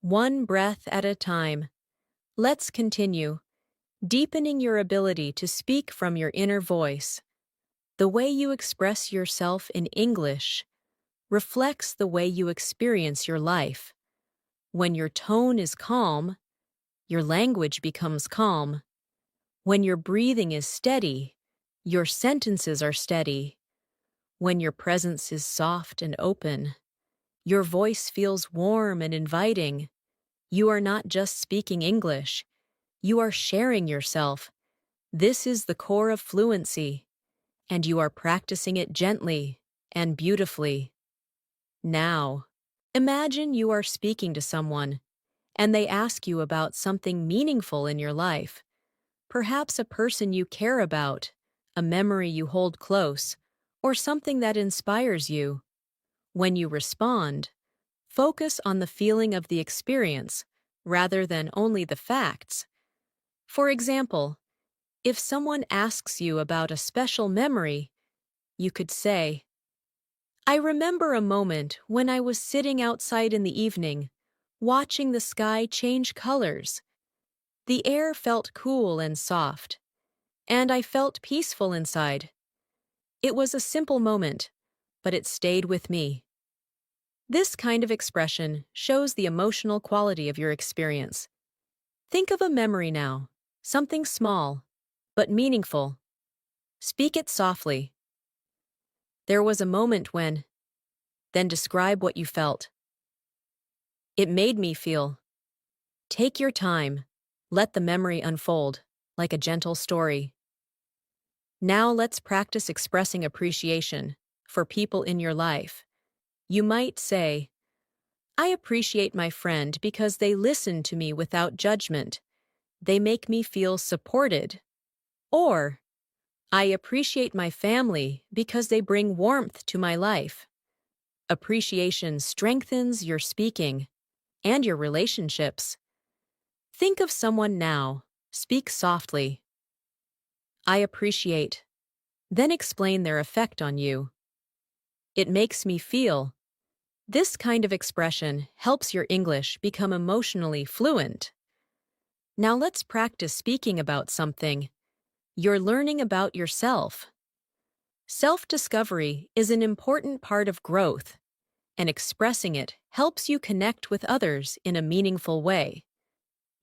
one breath at a time. Let's continue, deepening your ability to speak from your inner voice. The way you express yourself in English reflects the way you experience your life. When your tone is calm, your language becomes calm. When your breathing is steady, your sentences are steady. When your presence is soft and open, your voice feels warm and inviting. You are not just speaking English, you are sharing yourself. This is the core of fluency, and you are practicing it gently and beautifully. Now, imagine you are speaking to someone, and they ask you about something meaningful in your life. Perhaps a person you care about, a memory you hold close, or something that inspires you. When you respond, focus on the feeling of the experience rather than only the facts. For example, if someone asks you about a special memory, you could say, I remember a moment when I was sitting outside in the evening, watching the sky change colors. The air felt cool and soft, and I felt peaceful inside. It was a simple moment, but it stayed with me. This kind of expression shows the emotional quality of your experience. Think of a memory now, something small, but meaningful. Speak it softly. There was a moment when. Then describe what you felt. It made me feel. Take your time. Let the memory unfold, like a gentle story. Now let's practice expressing appreciation for people in your life. You might say, I appreciate my friend because they listen to me without judgment. They make me feel supported. Or, I appreciate my family because they bring warmth to my life. Appreciation strengthens your speaking and your relationships. Think of someone now. Speak softly. I appreciate. Then explain their effect on you. It makes me feel. This kind of expression helps your English become emotionally fluent. Now let's practice speaking about something. You're learning about yourself. Self-discovery is an important part of growth, and expressing it helps you connect with others in a meaningful way.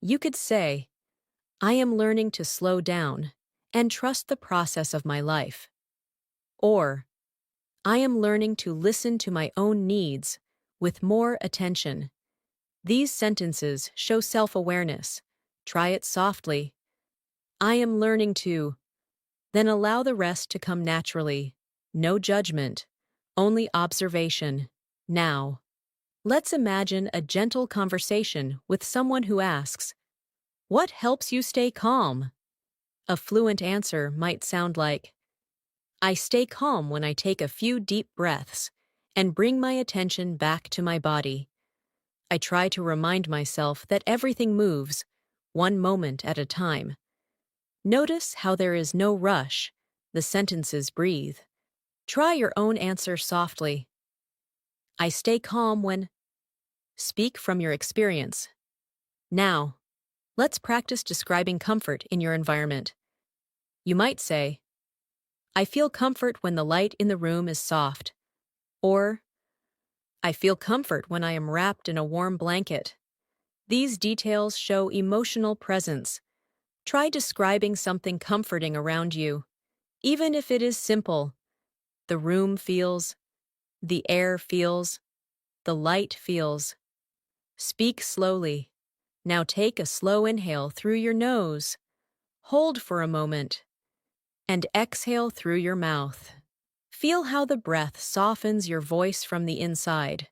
You could say, I am learning to slow down and trust the process of my life. Or, I am learning to listen to my own needs with more attention. These sentences show self-awareness. Try it softly. I am learning to. Then allow the rest to come naturally. No judgment, only observation. Now, Let's imagine a gentle conversation with someone who asks, "What helps you stay calm?" A fluent answer might sound like, "I stay calm when I take a few deep breaths and bring my attention back to my body. I try to remind myself that everything moves, one moment at a time. Notice how there is no rush, the sentences breathe. Try your own answer softly. I stay calm when. Speak from your experience. Now, let's practice describing comfort in your environment. You might say, I feel comfort when the light in the room is soft. Or, I feel comfort when I am wrapped in a warm blanket. These details show emotional presence. Try describing something comforting around you. Even if it is simple, the room feels, the air feels, the light feels. Speak slowly. Now take a slow inhale through your nose. Hold for a moment. And exhale through your mouth. Feel how the breath softens your voice from the inside.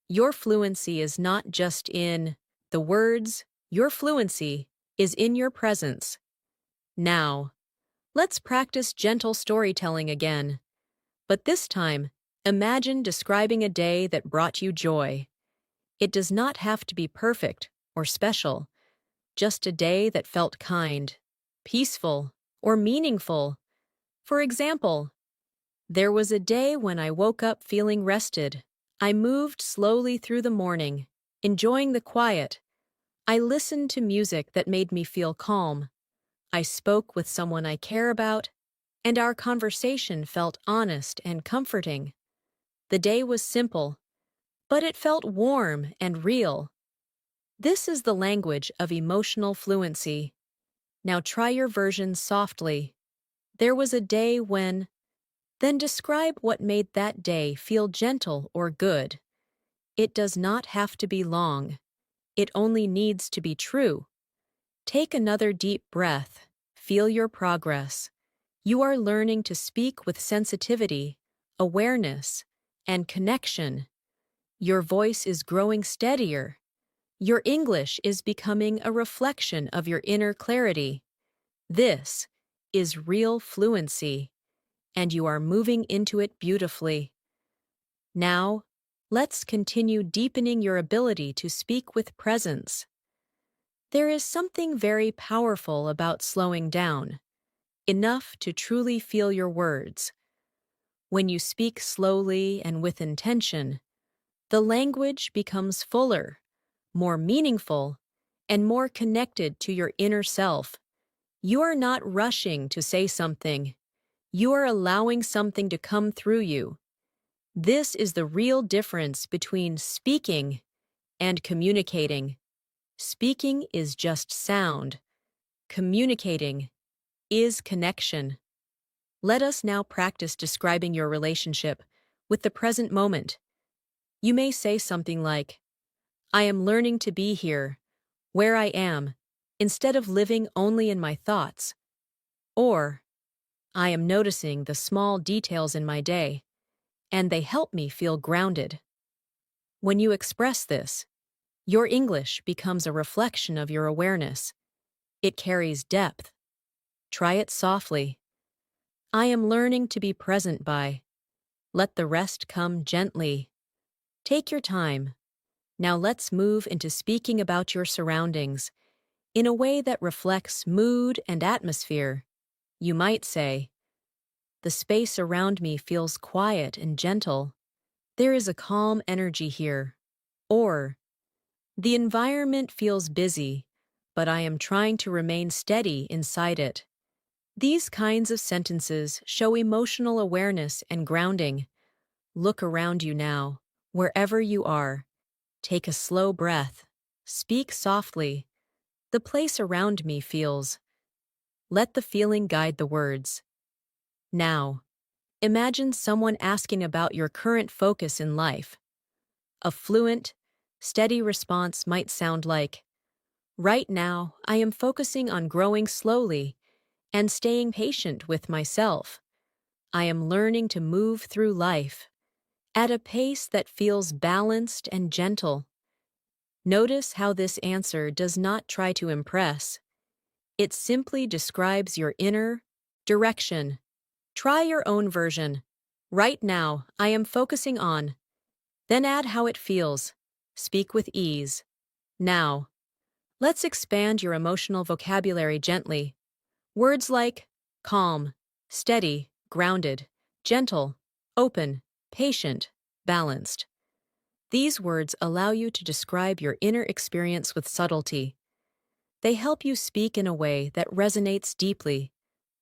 Your fluency is not just in the words, your fluency is in your presence. Now, let's practice gentle storytelling again. But this time, imagine describing a day that brought you joy. It does not have to be perfect or special, just a day that felt kind, peaceful, or meaningful. For example, there was a day when I woke up feeling rested. I moved slowly through the morning, enjoying the quiet. I listened to music that made me feel calm. I spoke with someone I care about, and our conversation felt honest and comforting. The day was simple, but it felt warm and real. This is the language of emotional fluency. Now try your version softly. There was a day when. Then describe what made that day feel gentle or good. It does not have to be long. It only needs to be true. Take another deep breath. Feel your progress. You are learning to speak with sensitivity, awareness, and connection. Your voice is growing steadier. Your English is becoming a reflection of your inner clarity. This is real fluency, and you are moving into it beautifully. Now, let's continue deepening your ability to speak with presence. There is something very powerful about slowing down, enough to truly feel your words. When you speak slowly and with intention, the language becomes fuller, more meaningful, and more connected to your inner self. You are not rushing to say something. You are allowing something to come through you. This is the real difference between speaking and communicating. Speaking is just sound. Communicating is connection. Let us now practice describing your relationship with the present moment. You may say something like, I am learning to be here, where I am, instead of living only in my thoughts. Or, I am noticing the small details in my day, and they help me feel grounded. When you express this, your English becomes a reflection of your awareness. It carries depth. Try it softly. I am learning to be present by. Let the rest come gently. Take your time. Now let's move into speaking about your surroundings in a way that reflects mood and atmosphere. You might say, the space around me feels quiet and gentle. There is a calm energy here. Or, the environment feels busy, but I am trying to remain steady inside it. These kinds of sentences show emotional awareness and grounding. Look around you now, wherever you are. Take a slow breath. Speak softly. The place around me feels. Let the feeling guide the words. Now, imagine someone asking about your current focus in life. A fluent, steady response might sound like, right now, I am focusing on growing slowly and staying patient with myself. I am learning to move through life, at a pace that feels balanced and gentle. Notice how this answer does not try to impress. It simply describes your inner direction. Try your own version. Right now, I am focusing on. Then add how it feels. Speak with ease. Now, let's expand your emotional vocabulary gently. Words like calm, steady, grounded, gentle, open, patient, balanced. These words allow you to describe your inner experience with subtlety. They help you speak in a way that resonates deeply.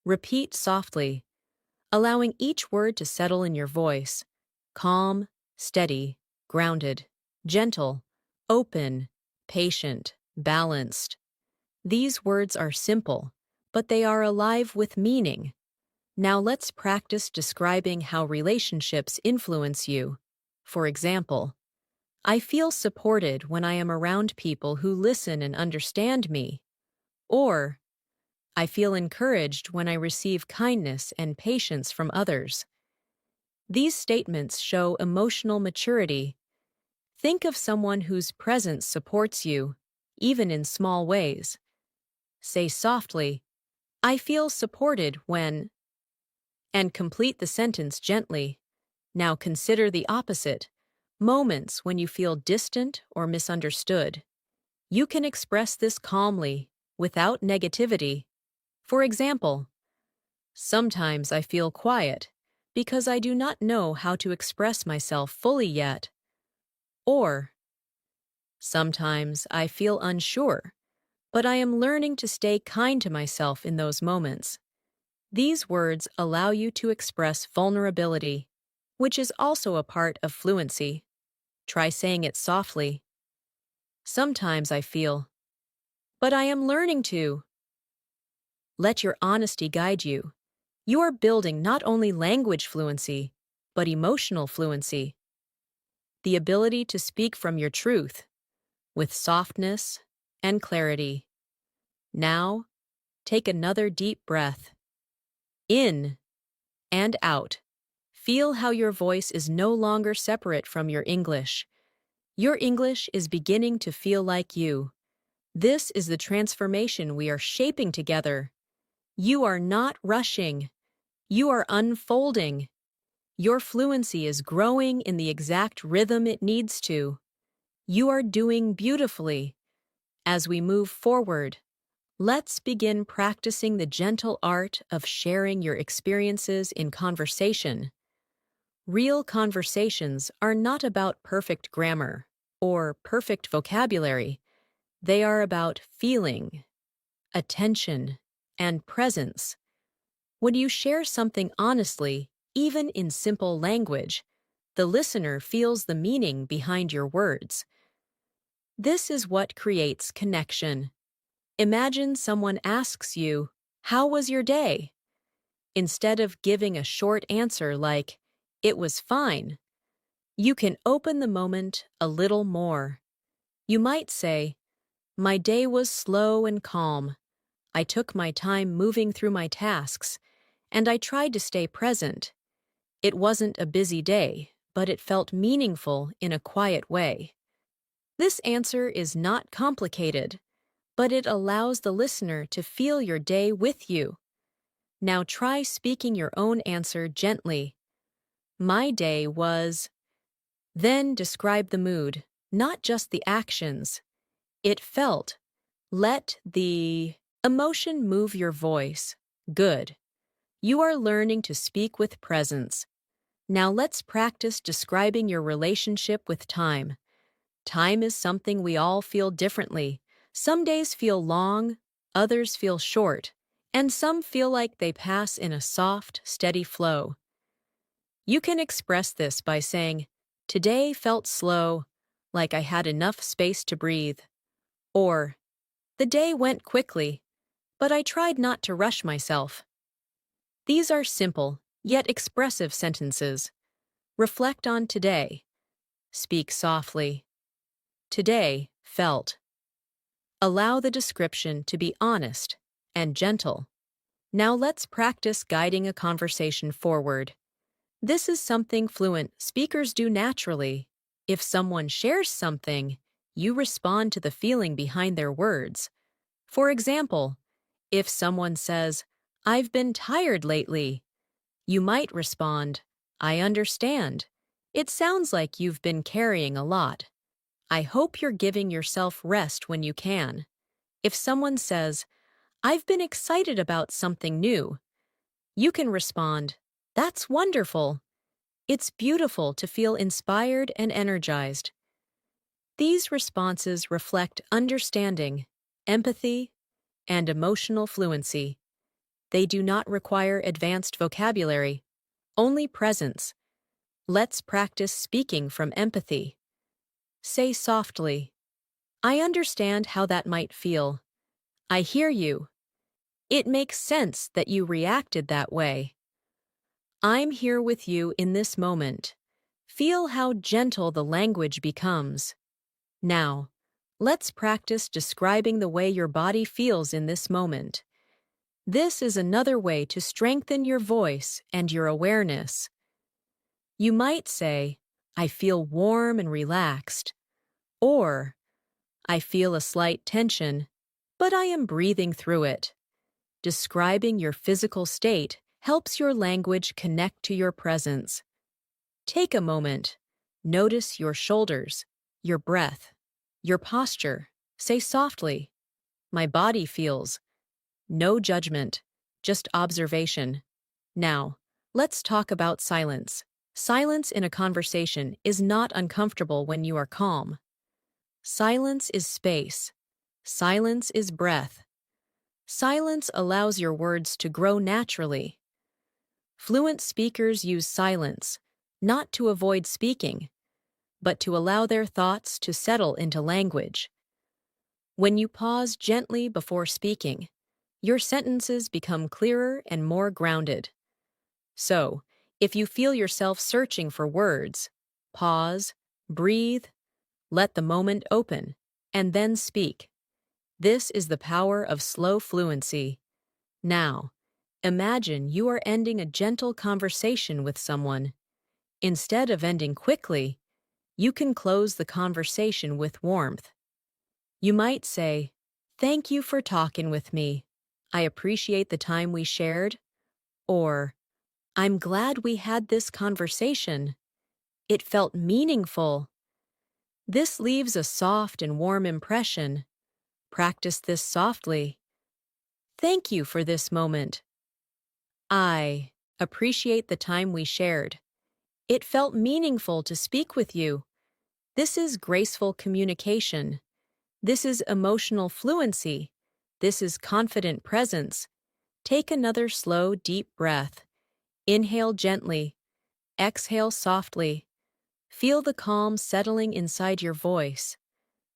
Repeat softly, allowing each word to settle in your voice. Calm, steady, grounded, gentle, open, patient, balanced. These words are simple, but they are alive with meaning. Now let's practice describing how relationships influence you. For example, I feel supported when I am around people who listen and understand me. Or, I feel encouraged when I receive kindness and patience from others. These statements show emotional maturity. Think of someone whose presence supports you, even in small ways. Say softly, I feel supported when, and complete the sentence gently. Now consider the opposite, moments when you feel distant or misunderstood. You can express this calmly, without negativity. For example, sometimes I feel quiet because I do not know how to express myself fully yet. Or, sometimes I feel unsure, but I am learning to stay kind to myself in those moments. These words allow you to express vulnerability, which is also a part of fluency. Try saying it softly. Sometimes I feel, but I am learning to. Let your honesty guide you. You are building not only language fluency, but emotional fluency. The ability to speak from your truth, with softness and clarity. Now, take another deep breath. In and out. Feel how your voice is no longer separate from your English. Your English is beginning to feel like you. This is the transformation we are shaping together. You are not rushing. You are unfolding. Your fluency is growing in the exact rhythm it needs to. You are doing beautifully. As we move forward, let's begin practicing the gentle art of sharing your experiences in conversation. Real conversations are not about perfect grammar or perfect vocabulary. They are about feeling, attention, and presence. When you share something honestly, even in simple language, the listener feels the meaning behind your words. This is what creates connection. Imagine someone asks you, "How was your day?" Instead of giving a short answer like, "It was fine," you can open the moment a little more. You might say, "My day was slow and calm. I took my time moving through my tasks, and I tried to stay present. It wasn't a busy day, but it felt meaningful in a quiet way." This answer is not complicated, but it allows the listener to feel your day with you. Now try speaking your own answer gently. My day was. Then describe the mood, not just the actions. It felt. Let the emotion move your voice. Good. You are learning to speak with presence. Now let's practice describing your relationship with time. Time is something we all feel differently. Some days feel long, others feel short, and some feel like they pass in a soft, steady flow. You can express this by saying, "Today felt slow, like I had enough space to breathe." Or, "The day went quickly, but I tried not to rush myself." These are simple, yet expressive sentences. Reflect on today. Speak softly. Today felt. Allow the description to be honest and gentle. Now let's practice guiding a conversation forward. This is something fluent speakers do naturally. If someone shares something, you respond to the feeling behind their words. For example, if someone says, "I've been tired lately," you might respond, "I understand. It sounds like you've been carrying a lot. I hope you're giving yourself rest when you can." If someone says, "I've been excited about something new," you can respond, "That's wonderful. It's beautiful to feel inspired and energized." These responses reflect understanding, empathy, and emotional fluency. They do not require advanced vocabulary, only presence. Let's practice speaking from empathy. Say softly, "I understand how that might feel. I hear you. It makes sense that you reacted that way. I'm here with you in this moment." Feel how gentle the language becomes. Now, let's practice describing the way your body feels in this moment. This is another way to strengthen your voice and your awareness. You might say, "I feel warm and relaxed," or "I feel a slight tension, but I am breathing through it." Describing your physical state helps your language connect to your presence. Take a moment. Notice your shoulders, your breath, your posture. Say softly, "My body feels." No judgment, just observation. Now, let's talk about silence. Silence in a conversation is not uncomfortable when you are calm. Silence is space. Silence is breath. Silence allows your words to grow naturally. Fluent speakers use silence, not to avoid speaking, but to allow their thoughts to settle into language. When you pause gently before speaking, your sentences become clearer and more grounded. So, if you feel yourself searching for words, pause, breathe, let the moment open, and then speak. This is the power of slow fluency. Now, imagine you are ending a gentle conversation with someone. Instead of ending quickly, you can close the conversation with warmth. You might say, "Thank you for talking with me. I appreciate the time we shared." Or, "I'm glad we had this conversation. It felt meaningful." This leaves a soft and warm impression. Practice this softly. "Thank you for this moment. I appreciate the time we shared. It felt meaningful to speak with you." This is graceful communication. This is emotional fluency. This is confident presence. Take another slow, deep breath. Inhale gently. Exhale softly. Feel the calm settling inside your voice.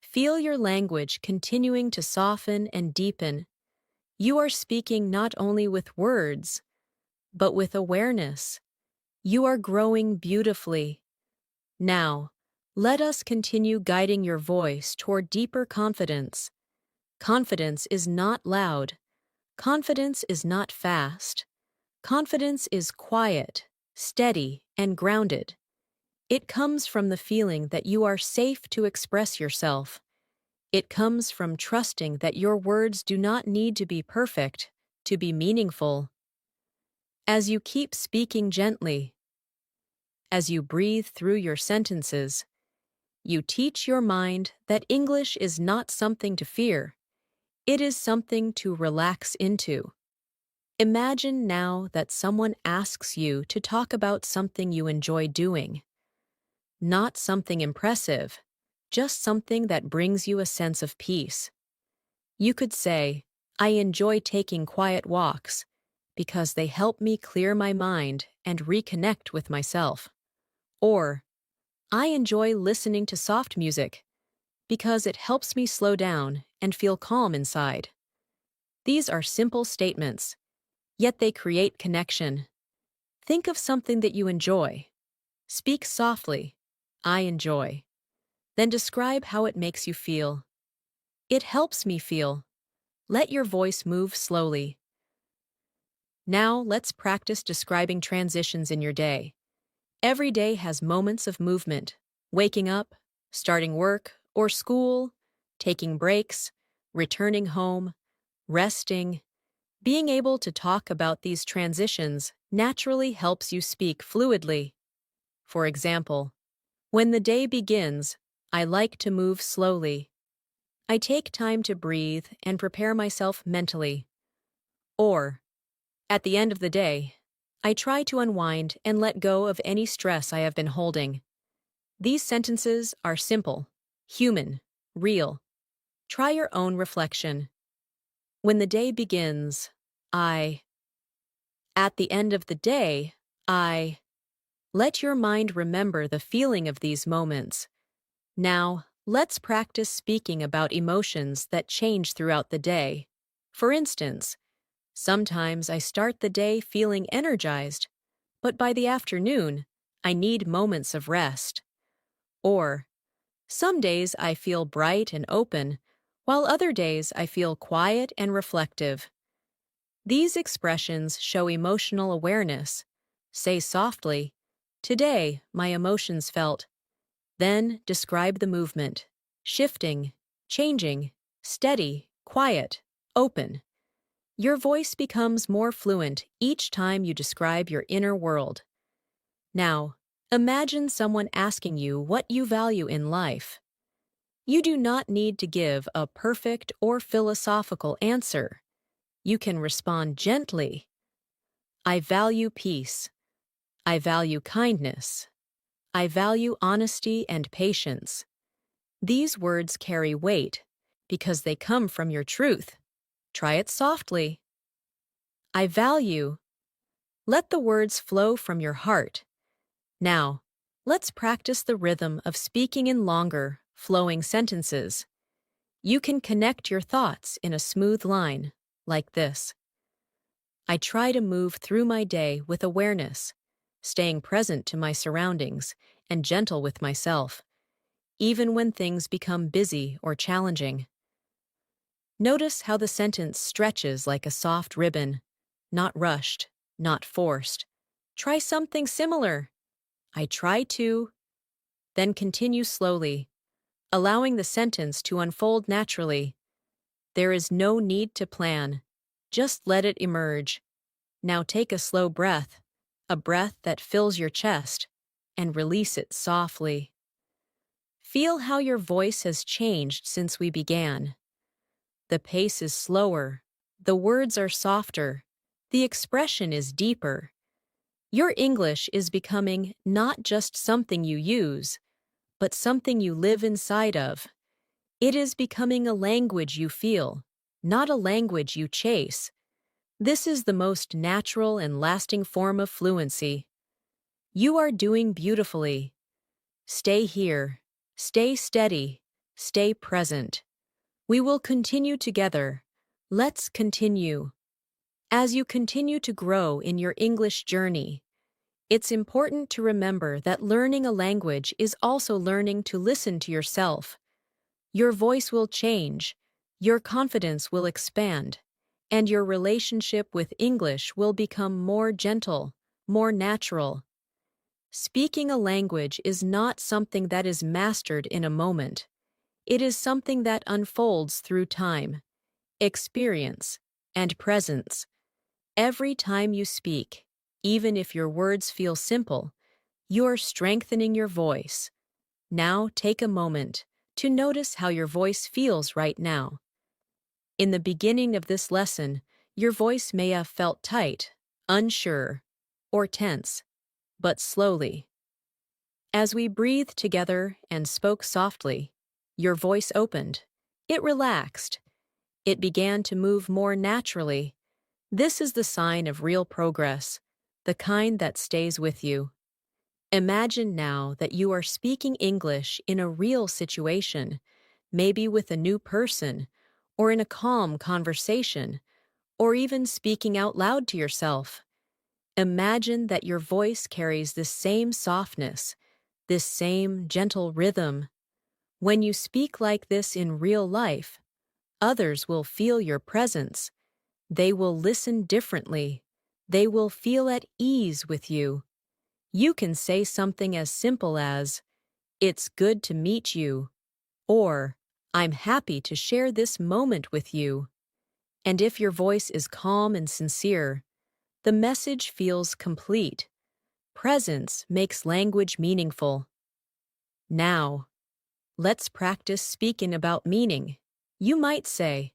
Feel your language continuing to soften and deepen. You are speaking not only with words, but with awareness. You are growing beautifully. Now, let us continue guiding your voice toward deeper confidence. Confidence is not loud. Confidence is not fast. Confidence is quiet, steady, and grounded. It comes from the feeling that you are safe to express yourself. It comes from trusting that your words do not need to be perfect to be meaningful. As you keep speaking gently, as you breathe through your sentences, you teach your mind that English is not something to fear. It is something to relax into. Imagine now that someone asks you to talk about something you enjoy doing. Not something impressive, just something that brings you a sense of peace. You could say, "I enjoy taking quiet walks because they help me clear my mind and reconnect with myself." Or, "I enjoy listening to soft music because it helps me slow down and feel calm inside." These are simple statements, yet they create connection. Think of something that you enjoy. Speak softly, "I enjoy." Then describe how it makes you feel. "It helps me feel." Let your voice move slowly. Now let's practice describing transitions in your day. Every day has moments of movement: waking up, starting work or school, taking breaks, returning home, resting. Being able to talk about these transitions naturally helps you speak fluidly. For example, when the day begins, I like to move slowly. I take time to breathe and prepare myself mentally. Or, at the end of the day, I try to unwind and let go of any stress I have been holding. These sentences are simple, human, real. Try your own reflection. When the day begins, I. At the end of the day, I. Let your mind remember the feeling of these moments. Now, let's practice speaking about emotions that change throughout the day. For instance, sometimes I start the day feeling energized, but by the afternoon, I need moments of rest. Or, some days I feel bright and open, while other days I feel quiet and reflective. These expressions show emotional awareness. Say softly, "Today, my emotions felt." Then describe the movement: shifting, changing, steady, quiet, open. Your voice becomes more fluent each time you describe your inner world. Now, imagine someone asking you what you value in life. You do not need to give a perfect or philosophical answer. You can respond gently. I value peace. I value kindness. I value honesty and patience. These words carry weight because they come from your truth. Try it softly. I value. Let the words flow from your heart. Now, let's practice the rhythm of speaking in longer, flowing sentences. You can connect your thoughts in a smooth line, like this. I try to move through my day with awareness, staying present to my surroundings and gentle with myself, even when things become busy or challenging. Notice how the sentence stretches like a soft ribbon, not rushed, not forced. Try something similar. I try to. Then continue slowly, allowing the sentence to unfold naturally. There is no need to plan. Just let it emerge. Now take a slow breath, a breath that fills your chest, and release it softly. Feel how your voice has changed since we began. The pace is slower, the words are softer, the expression is deeper. Your English is becoming not just something you use, but something you live inside of. It is becoming a language you feel, not a language you chase. This is the most natural and lasting form of fluency. You are doing beautifully. Stay here, stay steady, stay present. We will continue together. Let's continue. As you continue to grow in your English journey, it's important to remember that learning a language is also learning to listen to yourself. Your voice will change, your confidence will expand, and your relationship with English will become more gentle, more natural. Speaking a language is not something that is mastered in a moment. It is something that unfolds through time, experience, and presence. Every time you speak, even if your words feel simple, you're strengthening your voice. Now take a moment to notice how your voice feels right now. In the beginning of this lesson, your voice may have felt tight, unsure, or tense, but slowly. As we breathed together and spoke softly, your voice opened. It relaxed. It began to move more naturally. This is the sign of real progress, the kind that stays with you. Imagine now that you are speaking English in a real situation, maybe with a new person, or in a calm conversation, or even speaking out loud to yourself. Imagine that your voice carries this same softness, this same gentle rhythm. When you speak like this in real life, others will feel your presence. They will listen differently. They will feel at ease with you. You can say something as simple as, "It's good to meet you," or, "I'm happy to share this moment with you." And if your voice is calm and sincere, the message feels complete. Presence makes language meaningful. Now, let's practice speaking about meaning. You might say,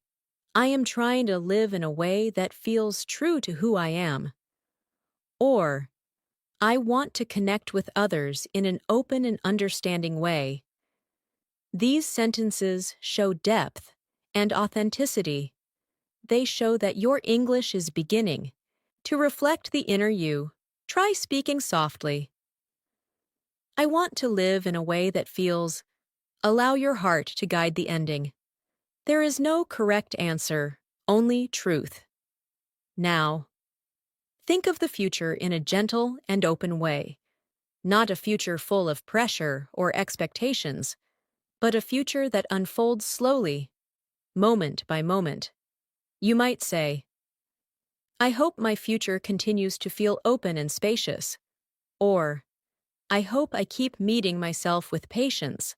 "I am trying to live in a way that feels true to who I am." Or, "I want to connect with others in an open and understanding way." These sentences show depth and authenticity. They show that your English is beginning to reflect the inner you. Try speaking softly. "I want to live in a way that feels." Allow your heart to guide the ending. There is no correct answer, only truth. Now, think of the future in a gentle and open way. Not a future full of pressure or expectations, but a future that unfolds slowly, moment by moment. You might say, "I hope my future continues to feel open and spacious." Or, "I hope I keep meeting myself with patience."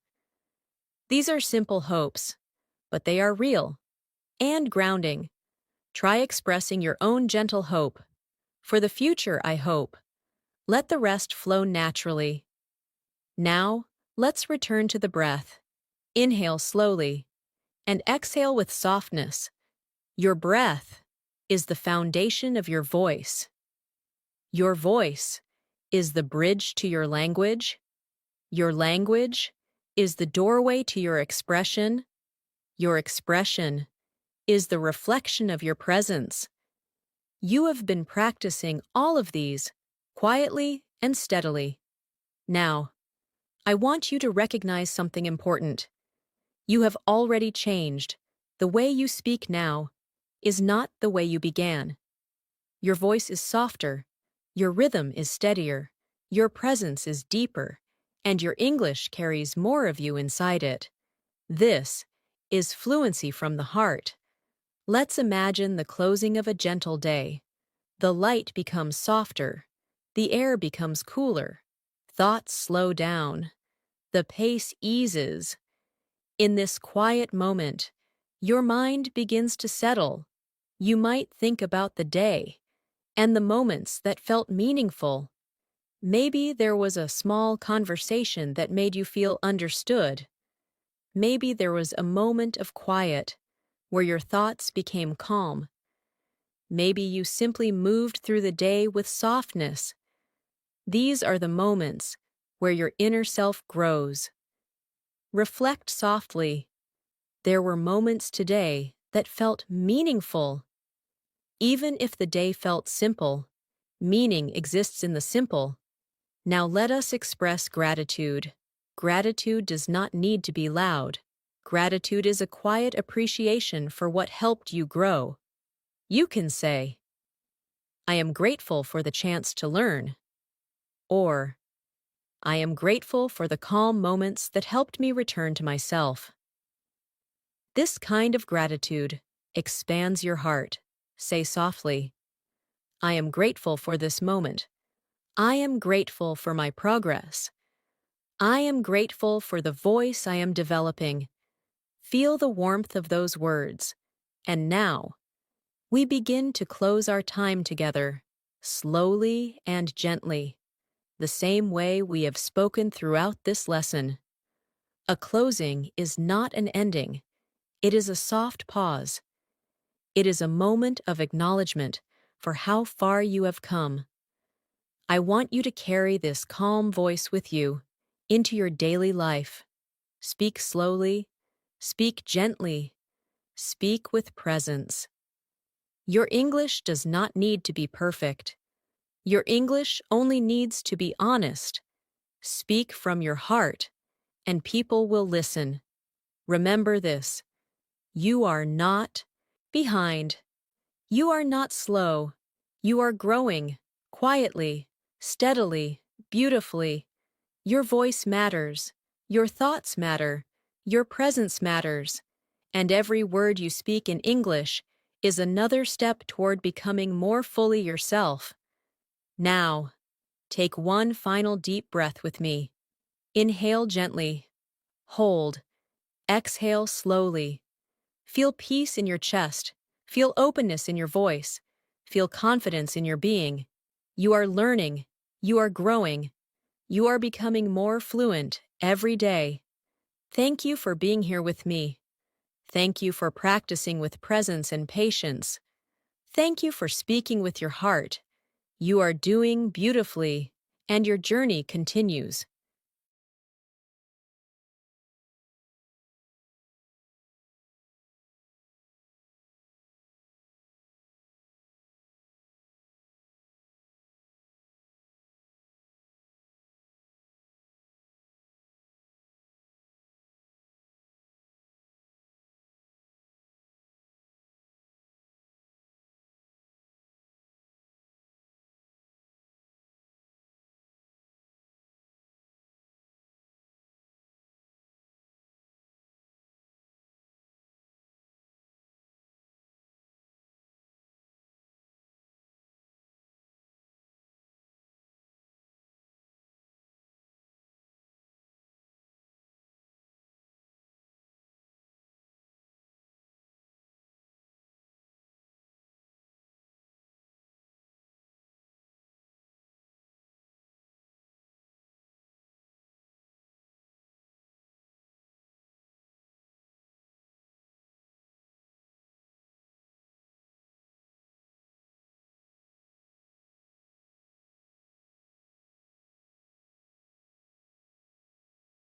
These are simple hopes, but they are real and grounding. Try expressing your own gentle hope. "For the future, I hope." Let the rest flow naturally. Now, let's return to the breath. Inhale slowly and exhale with softness. Your breath is the foundation of your voice. Your voice is the bridge to your language. Your language is the doorway to your expression. Your expression is the reflection of your presence. You have been practicing all of these quietly and steadily. Now, I want you to recognize something important. You have already changed. The way you speak now is not the way you began. Your voice is softer, your rhythm is steadier, your presence is deeper, and your English carries more of you inside it. This is fluency from the heart. Let's imagine the closing of a gentle day. The light becomes softer, the air becomes cooler, thoughts slow down, the pace eases. In this quiet moment, your mind begins to settle. You might think about the day and the moments that felt meaningful. Maybe there was a small conversation that made you feel understood. Maybe there was a moment of quiet where your thoughts became calm. Maybe you simply moved through the day with softness. These are the moments where your inner self grows. Reflect softly. There were moments today that felt meaningful. Even if the day felt simple, meaning exists in the simple. Now let us express gratitude. Gratitude does not need to be loud. Gratitude is a quiet appreciation for what helped you grow. You can say, "I am grateful for the chance to learn." Or, "I am grateful for the calm moments that helped me return to myself." This kind of gratitude expands your heart. Say softly, "I am grateful for this moment. I am grateful for my progress. I am grateful for the voice I am developing." Feel the warmth of those words. And now, we begin to close our time together, slowly and gently, the same way we have spoken throughout this lesson. A closing is not an ending. It is a soft pause. It is a moment of acknowledgement for how far you have come. I want you to carry this calm voice with you into your daily life. Speak slowly, speak gently, speak with presence. Your English does not need to be perfect. Your English only needs to be honest. Speak from your heart, and people will listen. Remember this: you are not behind. You are not slow. You are growing, quietly, steadily, beautifully. Your voice matters. Your thoughts matter. Your presence matters. And every word you speak in English is another step toward becoming more fully yourself. Now, Take one final deep breath with me. Inhale gently. Hold. Exhale slowly. Feel peace in your chest. Feel openness in your voice. Feel confidence in your being. You are learning. You are growing. You are becoming more fluent every day. Thank you for being here with me. Thank you for practicing with presence and patience. Thank you for speaking with your heart. You are doing beautifully, and your journey continues.